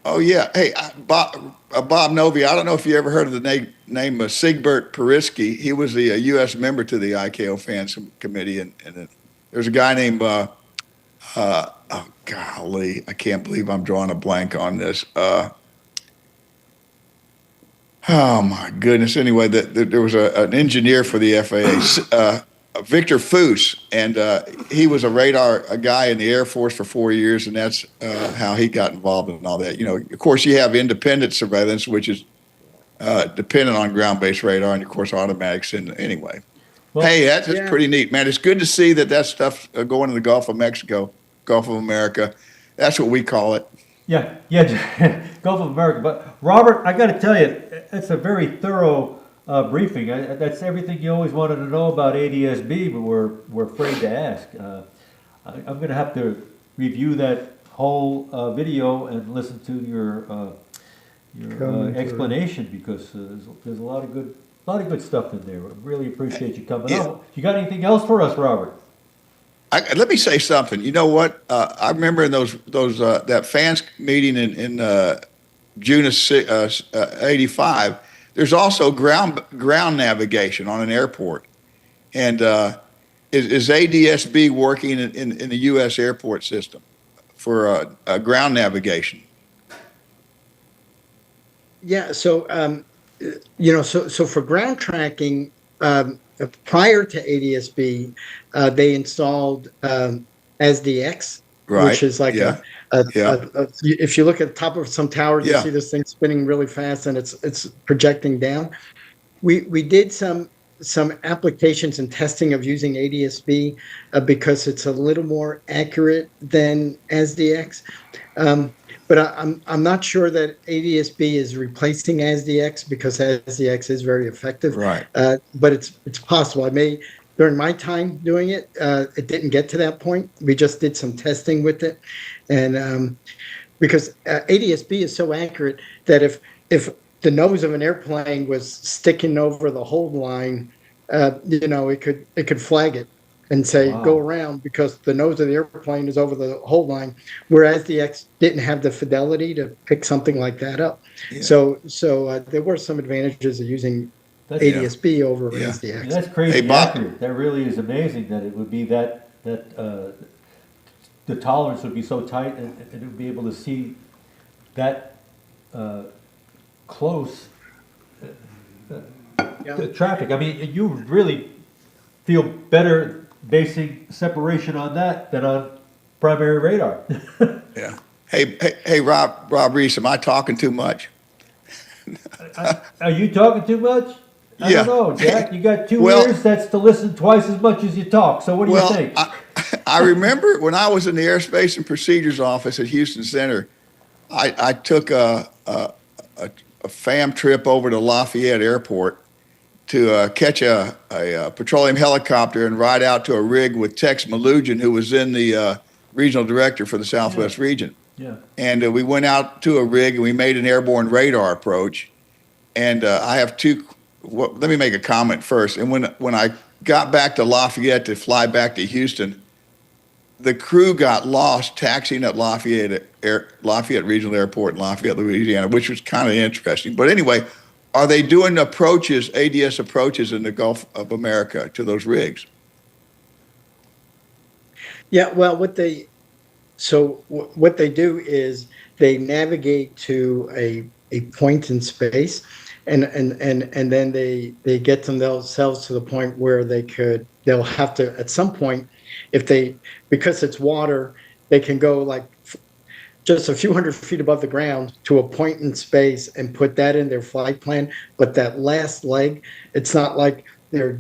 Oh, yeah. Hey, Bob Novia, I don't know if you ever heard of the name Sigbert Perisky. He was the U.S. member to the ICAO Fans Committee. And there's a guy named, oh, golly, I can't believe I'm drawing a blank on this. Oh, my goodness. Anyway, there was an engineer for the FAA, Victor Foose, and he was a guy in the Air Force for 4 years, and that's how he got involved in all that. You know, of course, you have independent surveillance, which is dependent on ground-based radar, and of course, automatics. And anyway, Well, hey, that's yeah. pretty neat, man. It's good to see that stuff going to the Gulf of Mexico, Gulf of America. That's what we call it. Yeah, Gulf of America. But Robert, I got to tell you, it's a very thorough briefing. That's everything you always wanted to know about ADS-B, but we're afraid to ask. I'm going to have to review that whole video and listen to your Commentary. explanation, because there's a lot of good stuff in there. I really appreciate you coming Yeah. out. You got anything else for us, Robert? Let me say something. You know what? I remember in those that fans meeting in June of '85. There's also ground navigation on an airport, and is ADS-B working in the U.S. airport system for ground navigation? Yeah, so so for ground tracking, prior to ADS-B, they installed SDX, Right, which is like yeah, if you look at the top of some towers, you Yeah. see this thing spinning really fast and it's projecting down. We did some applications and testing of using ADSB because it's a little more accurate than ASDX. But I'm not sure that ADSB is replacing ASDX because ASDX is very effective. right. But it's possible. I may during my time doing it, it didn't get to that point. We just did some testing with it, and because ADSB is so accurate that if the nose of an airplane was sticking over the hold line, it could flag it and say Wow. go around because the nose of the airplane is over the hold line, whereas the X didn't have the fidelity to pick something like that up. Yeah. So there were some advantages of using That's, ADSB over Yeah. SDX. that's crazy Hey, Bob. accurate. That really is amazing that it would be that the tolerance would be so tight and it would be able to see that close to traffic. I mean, you really feel better basing separation on that than on primary radar. Yeah. Hey, Rob Reese, am I talking too much? Are you talking too much? I Yeah. don't know, Jack. You got two Well- ears. That's to listen twice as much as you talk. So what do you Well, think? I remember when I was in the Airspace and Procedures office at Houston Center, I took a FAM trip over to Lafayette Airport to catch a petroleum helicopter and ride out to a rig with Tex Malugin, who was then the regional director for the Southwest region. Yeah. And we went out to a rig and we made an airborne radar approach. And I have let me make a comment first. And when I got back to Lafayette to fly back to Houston, the crew got lost taxiing at Lafayette Regional Airport in Lafayette, Louisiana, which was kind of interesting. But anyway, are they doing approaches, ADS approaches in the Gulf of America to those rigs? Yeah, well, what they do is they navigate to a point in space, and then they get themselves to the point where they'll have to at some point, because it's water, they can go like just a few hundred feet above the ground to a point in space and put that in their flight plan. But that last leg, it's not like they're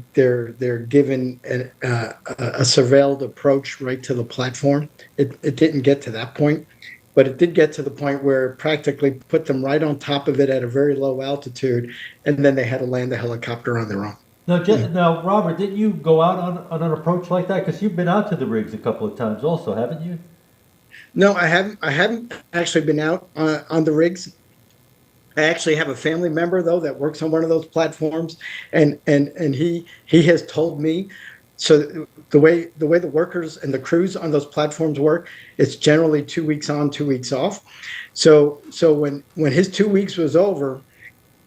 given a surveilled approach right to the platform. It didn't get to that point, but it did get to the point where it practically put them right on top of it at a very low altitude, and then they had to land the helicopter on their own. Now, Robert, didn't you go out on an approach like that? Because you've been out to the rigs a couple of times, also, haven't you? No, I haven't actually been out on the rigs. I actually have a family member though that works on one of those platforms, and he has told me. So the way the workers and the crews on those platforms work, it's generally 2 weeks on, 2 weeks off. So when his 2 weeks was over,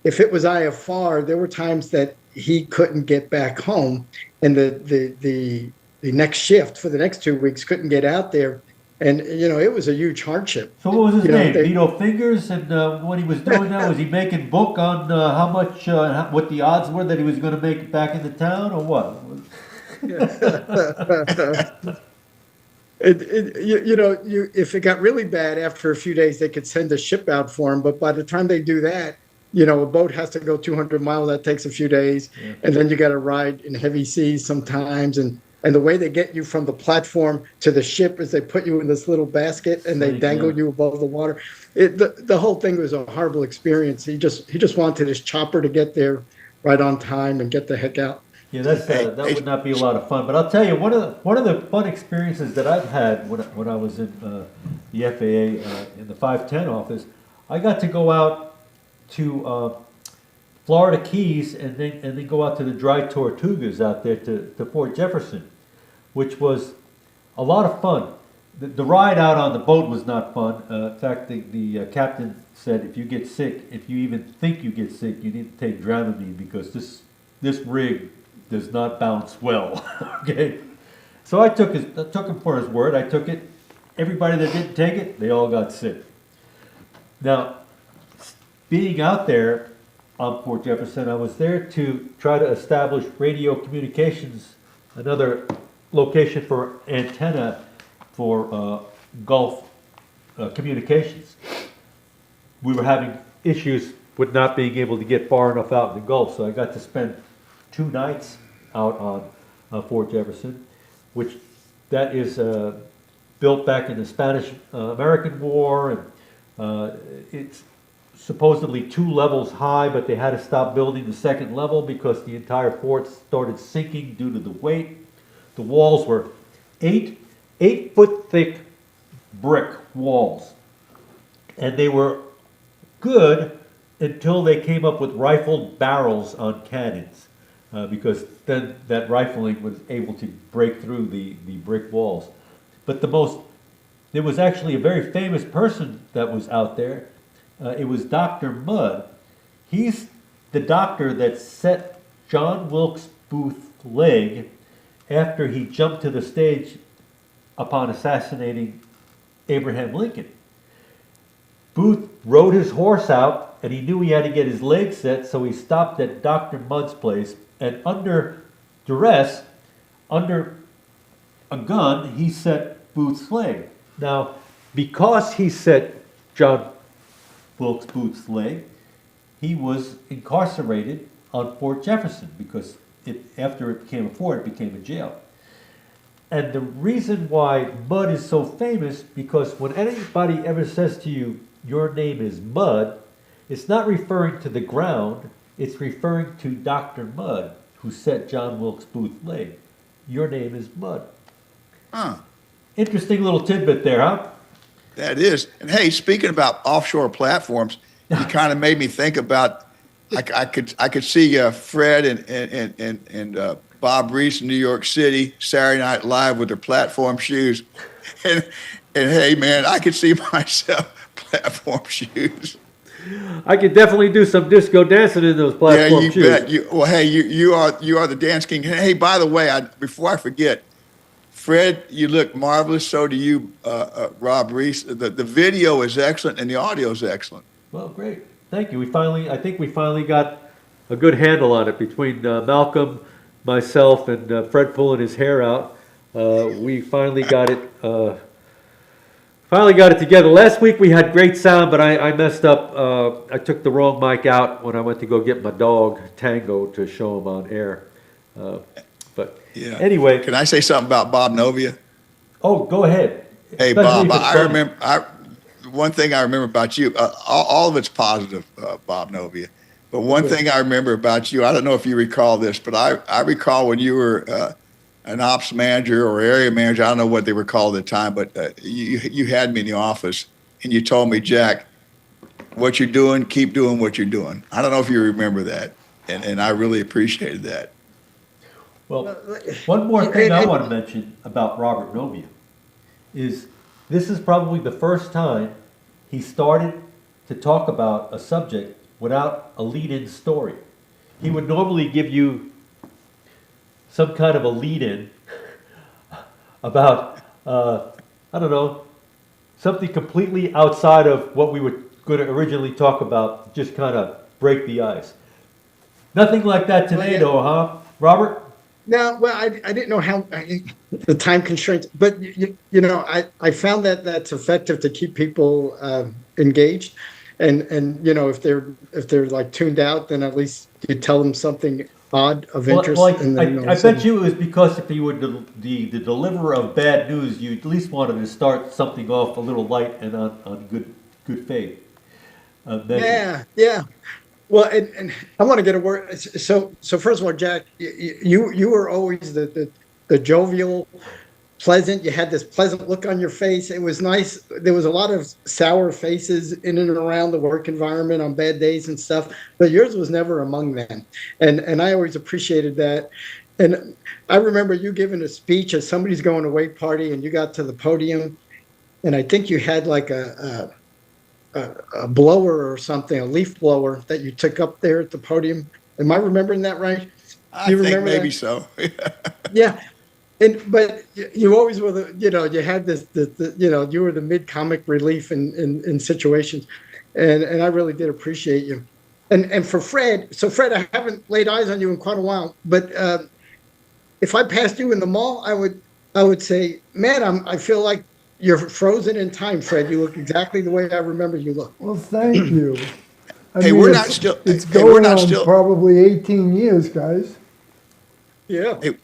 if it was IFR, there were times that he couldn't get back home, and the next shift for the next 2 weeks couldn't get out there. And, it was a huge hardship. So what was his name? they- Vito Fingers? And when he was doing that, was he making book on how much, what the odds were that he was going to make it back into town, or what? If it got really bad after a few days, they could send a ship out for him. But by the time they do that, a boat has to go 200 miles. That takes a few days. Yeah. And then you got to ride in heavy seas sometimes. And the way they get you from the platform to the ship is they put you in this little basket and they dangle you above the water. The whole thing was a horrible experience. He just wanted his chopper to get there right on time and get the heck out. Yeah, that would not be a lot of fun. But I'll tell you, one of the fun experiences that I've had when I was in the FAA in the 510 office, I got to go out to Florida Keys and then go out to the dry Tortugas out there to Fort Jefferson, which was a lot of fun. The ride out on the boat was not fun. In fact, the captain said, if you get sick, if you even think you get sick, you need to take Dramamine because this rig does not bounce well. Okay, so I took him for his word. I took it. Everybody that didn't take it, they all got sick. Now, being out there on Fort Jefferson, I was there to try to establish radio communications, another location for antenna for Gulf communications. We were having issues with not being able to get far enough out in the Gulf, so I got to spend 2 nights out on Fort Jefferson, which that is built back in the Spanish-American War, and it's supposedly 2 levels high, but they had to stop building the 2nd level because the entire fort started sinking due to the weight. The walls were 8-foot thick brick walls, and they were good until they came up with rifled barrels on cannons, because then that rifling was able to break through the brick walls. But there was actually a very famous person that was out there. It was Dr. Mudd. He's the doctor that set John Wilkes Booth's leg after he jumped to the stage upon assassinating Abraham Lincoln. Booth rode his horse out, and he knew he had to get his leg set, so he stopped at Dr. Mudd's place, and under duress, under a gun, he set Booth's leg. Now, because he set John Wilkes Booth's leg, he was incarcerated on Fort Jefferson, because after it became a fort, it became a jail. And the reason why Mudd is so famous, because when anybody ever says to you, your name is Mudd, it's not referring to the ground, it's referring to Dr. Mudd, who set John Wilkes Booth's leg. Your name is Mudd. Huh. Interesting little tidbit there, huh? That is. And hey, speaking about offshore platforms, you kind of made me think about, I could see Fred and Bob Reese in New York City, Saturday Night Live with their platform shoes. And hey, man, I could see myself platform shoes. I could definitely do some disco dancing in those platform shoes. Yeah, you bet. Well, hey, you are the dance king. Hey, by the way, before I forget, Fred, you look marvelous. So do you, Rob Reese. The video is excellent and the audio is excellent. Well, great. Thank you. I think we finally got a good handle on it between Malcolm, myself, and Fred pulling his hair out. We finally got it. Finally got it together. Last week we had great sound, but I messed up. I took the wrong mic out when I went to go get my dog Tango to show him on air. But Yeah. anyway, Can I say something about Bob Novia? oh, go ahead. Hey, Especially Bob, if it's I funny. remember. One thing I remember about you, all of it's positive, Bob Novia. But one thing I remember about you, I don't know if you recall this, but I recall when you were an ops manager or area manager, I don't know what they were called at the time, but you had me in the office and you told me, Jack, what you're doing, keep doing what you're doing. I don't know if you remember that, and I really appreciated that. Well, one more thing I want to mention about Robert Novia is this is probably the first time he started to talk about a subject without a lead-in story. He would normally give you some kind of a lead-in about, I don't know, something completely outside of what we were going to originally talk about, just kind of break the ice. Nothing like that today, though, huh, Robert? No, well, I didn't know how the time constraints, but I found that that's effective to keep people engaged, and if they're like tuned out, then at least you tell them something odd of interest. Well, and then, I bet you it was because if you were the deliverer of bad news, you at least wanted to start something off a little light and on good faith. Yeah. Well, and I want to get a word. So first of all, Jack, you were always the jovial, pleasant. You had this pleasant look on your face. It was nice. There was a lot of sour faces in and around the work environment on bad days and stuff, but yours was never among them. And I always appreciated that. And I remember you giving a speech as somebody's going to a wake party, and you got to the podium, and I think you had like a blower or something, a leaf blower that you took up there at the podium. Am I remembering that right? I think maybe so. Yeah. But you always were you had this, you were the mid-comic relief in situations. And I really did appreciate you. And for Fred, I haven't laid eyes on you in quite a while, but if I passed you in the mall, I would say, man, I feel like you're frozen in time, Fred. You look exactly the way I remember you look. Well, thank you. I Hey, mean, we're it's- not still- It's hey, we're going not on still- probably 18 years, guys. Yeah. Hey,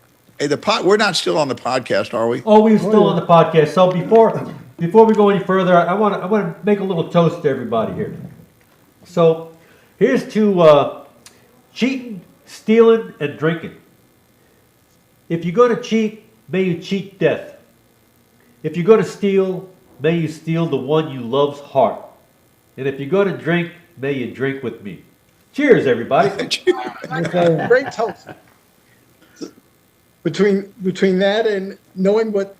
we're not still on the podcast, are we? Oh, we're still on yeah. the podcast. So before we go any further, I want to make a little toast to everybody here. So here's to cheating, stealing, and drinking. If you're going to cheat, may you cheat death. If you're going to steal, may you steal the one you love's heart. And if you're going to drink, may you drink with me. Cheers, everybody. Great toast. Between that and knowing what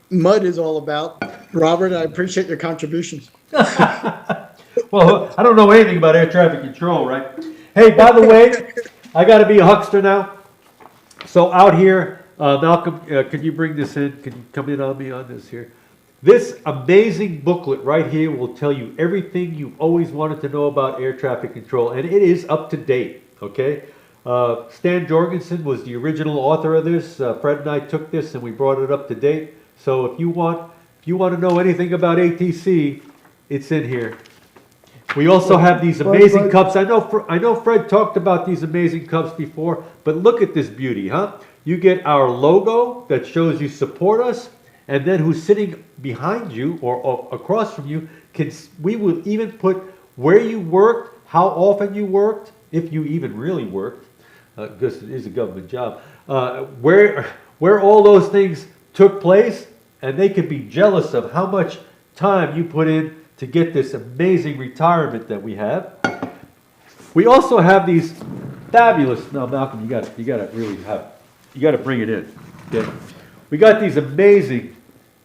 mud is all about, Robert, I appreciate your contributions. Well, I don't know anything about air traffic control, right? Hey, by the way, I got to be a huckster now. So out here, Malcolm, could you bring this in? Can you come in on me on this here? This amazing booklet right here will tell you everything you've always wanted to know about air traffic control, and it is up to date, okay? Stan Jorgensen was the original author of this. Fred and I took this and we brought it up to date. So if you want to know anything about ATC, it's in here. We also have these amazing cups. I know Fred talked about these amazing cups before, but look at this beauty, huh? You get our logo that shows you support us, and then who's sitting behind you or across from you, we will even put where you worked, how often you worked, if you even really worked, because it is a government job, where all those things took place, and they could be jealous of how much time you put in to get this amazing retirement that we have. We also have these fabulous. Now, Malcolm, you got to bring it in. Okay, we got these amazing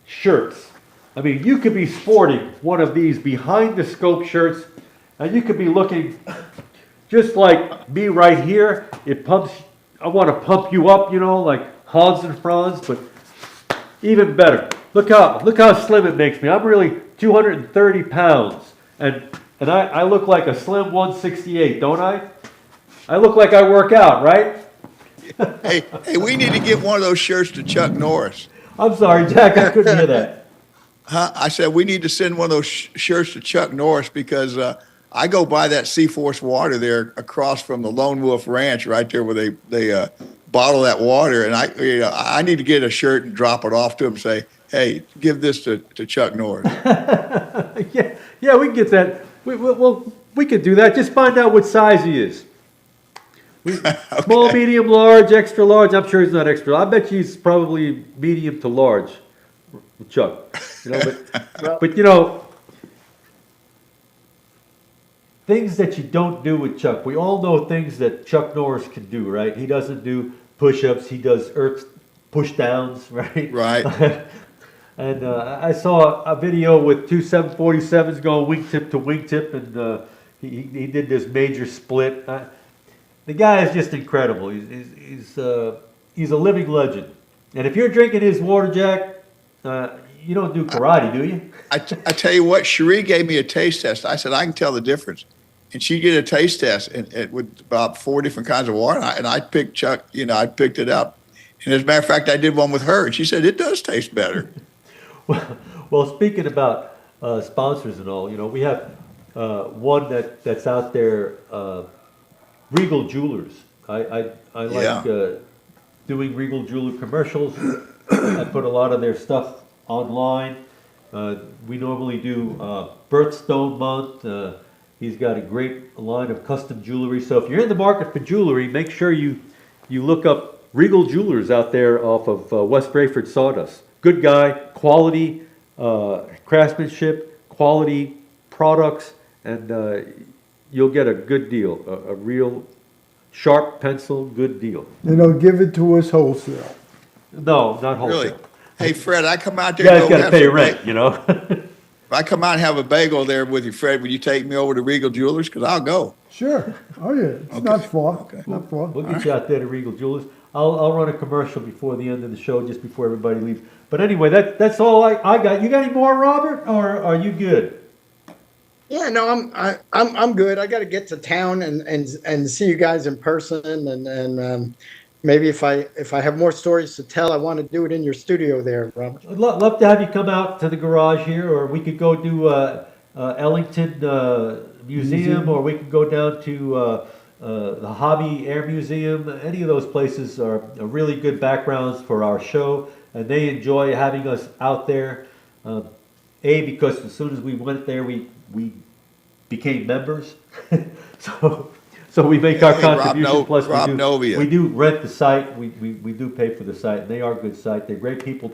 shirts. I mean, you could be sporting one of these behind the scope shirts, and you could be looking just like me right here. It pumps. I want to pump you up, like Hans and Franz, but even better. Look how slim it makes me. I'm really 230 pounds, and I look like a slim 168, don't I? I look like I work out, right? Hey, we need to give one of those shirts to Chuck Norris. I'm sorry, Jack, I couldn't hear that. Huh? I said we need to send one of those shirts to Chuck Norris because I go by that Seaforce water there across from the Lone Wolf Ranch, right there where they bottle that water, and I need to get a shirt and drop it off to him. And say, hey, give this to Chuck Norris. yeah, we can get that. We could do that. Just find out what size he is. Okay. Small, medium, large, extra large. I'm sure he's not extra. I bet he's probably medium to large, Chuck. But things that you don't do with Chuck. We all know things that Chuck Norris can do, right? He doesn't do push-ups. He does push-downs, right? Right. And I saw a video with two 747s going wingtip to wingtip, and he did this major split. The guy is just incredible. He's a living legend. And if you're drinking his water, Jack, you don't do karate, do you? I tell you what, Cherie gave me a taste test. I said I can tell the difference, and she did a taste test and with about 4 different kinds of water, and I picked Chuck. I picked it up, and as a matter of fact, I did one with her, and she said it does taste better. Well, speaking about sponsors and all, we have one that's out there, Regal Jewelers. I like doing Regal Jeweler commercials. I put a lot of their stuff online. We normally do Birthstone Month. He's got a great line of custom jewelry. So if you're in the market for jewelry, make sure you look up Regal Jewelers out there off of West Rayford Sawdust. Good guy, quality craftsmanship, quality products, and you'll get a good deal, a real sharp pencil, good deal. Give it to us wholesale. No, not wholesale. Really? Hey, Fred, I come out You there. guys got to pay rent, If I come out and have a bagel there with you, Fred, will you take me over to Regal Jewelers? Because I'll go. Sure. Oh, yeah. It's not far. Okay. Not far. We'll get you out there to Regal Jewelers. I'll run a commercial before the end of the show, just before everybody leaves. But anyway, that's all I got. You got any more, Robert, or are you good? Yeah, no, I'm good. I got to get to town and see you guys in person, and maybe if I have more stories to tell, I want to do it in your studio there, Robert. I'd love to have you come out to the garage here, or we could go do Ellington Museum, or we could go down to the Hobby Air Museum. Any of those places are really good backgrounds for our show, and they enjoy having us out there. Because as soon as we went there, we became members. So we make our Hey, contribution, plus Novia. we do rent the site, we do pay for the site, and they are a good site, they're great people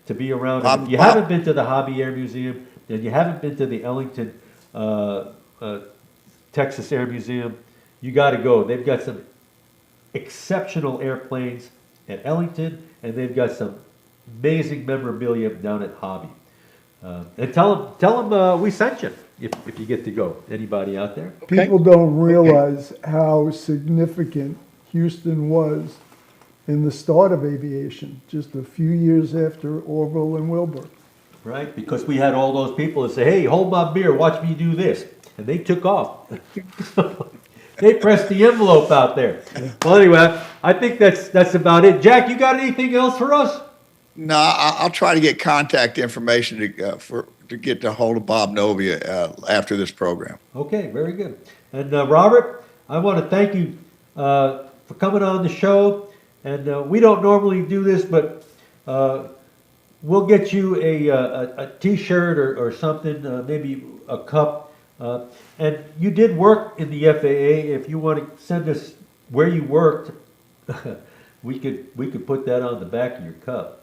to be around. And if you haven't been to the Hobby Air Museum, and you haven't been to the Ellington, Texas Air Museum, you gotta go. They've got some exceptional airplanes at Ellington, and they've got some amazing memorabilia down at Hobby. And tell them we sent you, if you get to go, anybody out there. People don't realize how significant Houston was in the start of aviation, just a few years after Orville and Wilbur. Right, because we had all those people that say, hey, hold my beer, watch me do this. And they took off. They pressed the envelope out there. Well, anyway, I think that's about it. Jack, you got anything else for us? No, I'll try to get contact information to get a hold of Bob Novia after this program. Okay, very good. And Robert, I want to thank you for coming on the show. And we don't normally do this, but we'll get you a T-shirt or something, maybe a cup. And you did work in the FAA. If you want to send us where you worked, we could put that on the back of your cup.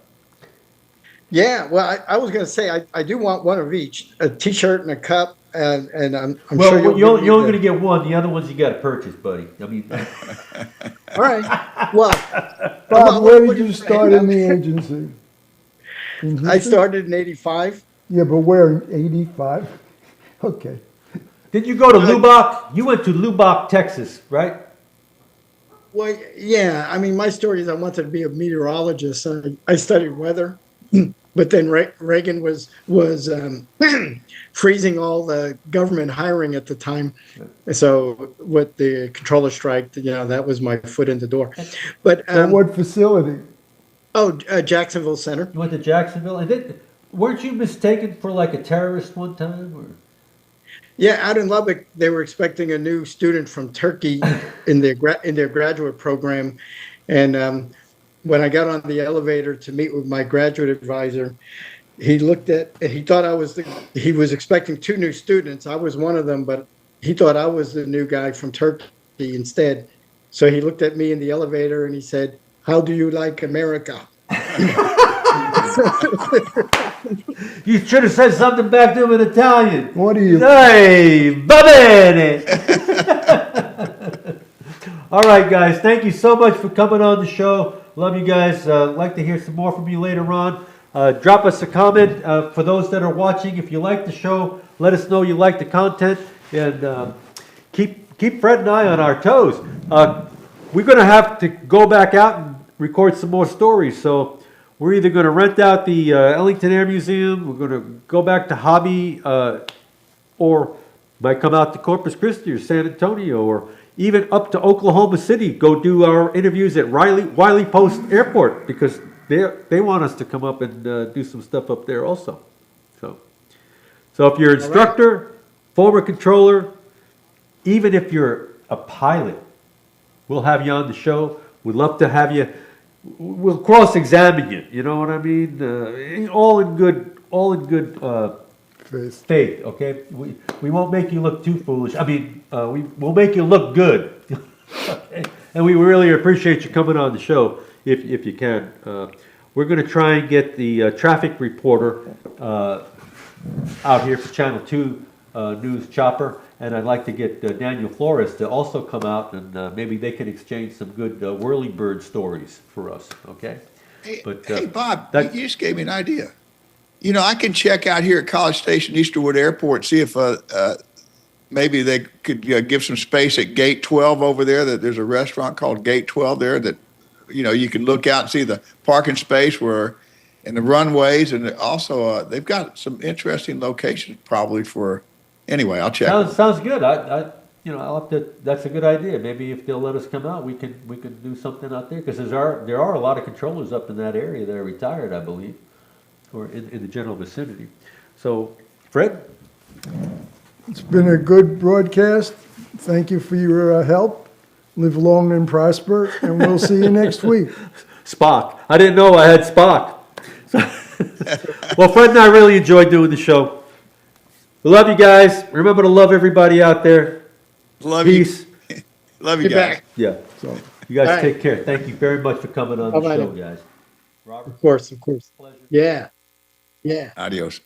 Yeah, well, I was going to say I do want one of each, a T-shirt and a cup, and I'm Well, sure you're only going to get one. The other ones you got to purchase, buddy. I mean, All right. Well, Bob, where did you start in the agency? In I Houston? started in '85. Yeah, but where, in 85? Okay. did you go to Lubbock? You went to Lubbock, Texas, right? Well, yeah. I mean, my story is I wanted to be a meteorologist. I studied weather, but then Reagan was freezing all the government hiring at the time. So with the controller strike, that was my foot in the door. But So what facility? Jacksonville Center. You went to Jacksonville, and then weren't you mistaken for like a terrorist one time? Or? Yeah, out in Lubbock, they were expecting a new student from Turkey in their graduate program, and when I got on the elevator to meet with my graduate advisor, he thought he was expecting two new students. I was one of them, but he thought I was the new guy from Turkey instead. So he looked at me in the elevator and he said, "How do you like America?" You should have said something back to him in Italian. What are you? Hey, va bene. All right, guys. Thank you so much for coming on the show. Love you guys. Like to hear some more from you later on. Drop us a comment for those that are watching. If you like the show, let us know you like the content, and keep Fred and I on our toes. We're going to have to go back out and record some more stories. So we're either going to rent out the Ellington Air Museum, we're going to go back to Hobby, or might come out to Corpus Christi or San Antonio, or even up to Oklahoma City, go do our interviews at Wiley Post Airport, because they want us to come up and do some stuff up there also. So if you're an instructor, former controller, even if you're a pilot, we'll have you on the show. We'd love to have you. We'll cross-examine you. You know what I mean? All in good faith. Okay, we won't make you look too foolish. I mean, we'll make you look good. Okay? And we really appreciate you coming on the show if you can. We're going to try and get the traffic reporter out here for Channel 2 News Chopper. And I'd like to get Daniel Flores to also come out, and maybe they can exchange some good whirlybird stories for us, okay? Hey, Bob, you just gave me an idea. I can check out here at College Station, Easterwood Airport, see if maybe they could give some space at Gate 12 over there. That there's a restaurant called Gate 12 there that, you can look out and see the parking space and the runways, and also they've got some interesting locations probably for. Anyway, I'll check. Sounds good. I'll have to, that's a good idea. Maybe if they'll let us come out, we can do something out there, because there are a lot of controllers up in that area that are retired, I believe, or in the general vicinity. So, Fred? It's been a good broadcast. Thank you for your help. Live long and prosper, and we'll see you next week. Spock. I didn't know I had Spock. Well, Fred and I really enjoyed doing the show. We love you guys. Remember to love everybody out there. Love Peace. you. Love you Get guys. back. Yeah. So. You guys All right. take care. Thank you very much for coming on the Bye-bye show, now. guys. Robert, Of course, of course. pleasure. Yeah, yeah. Adios.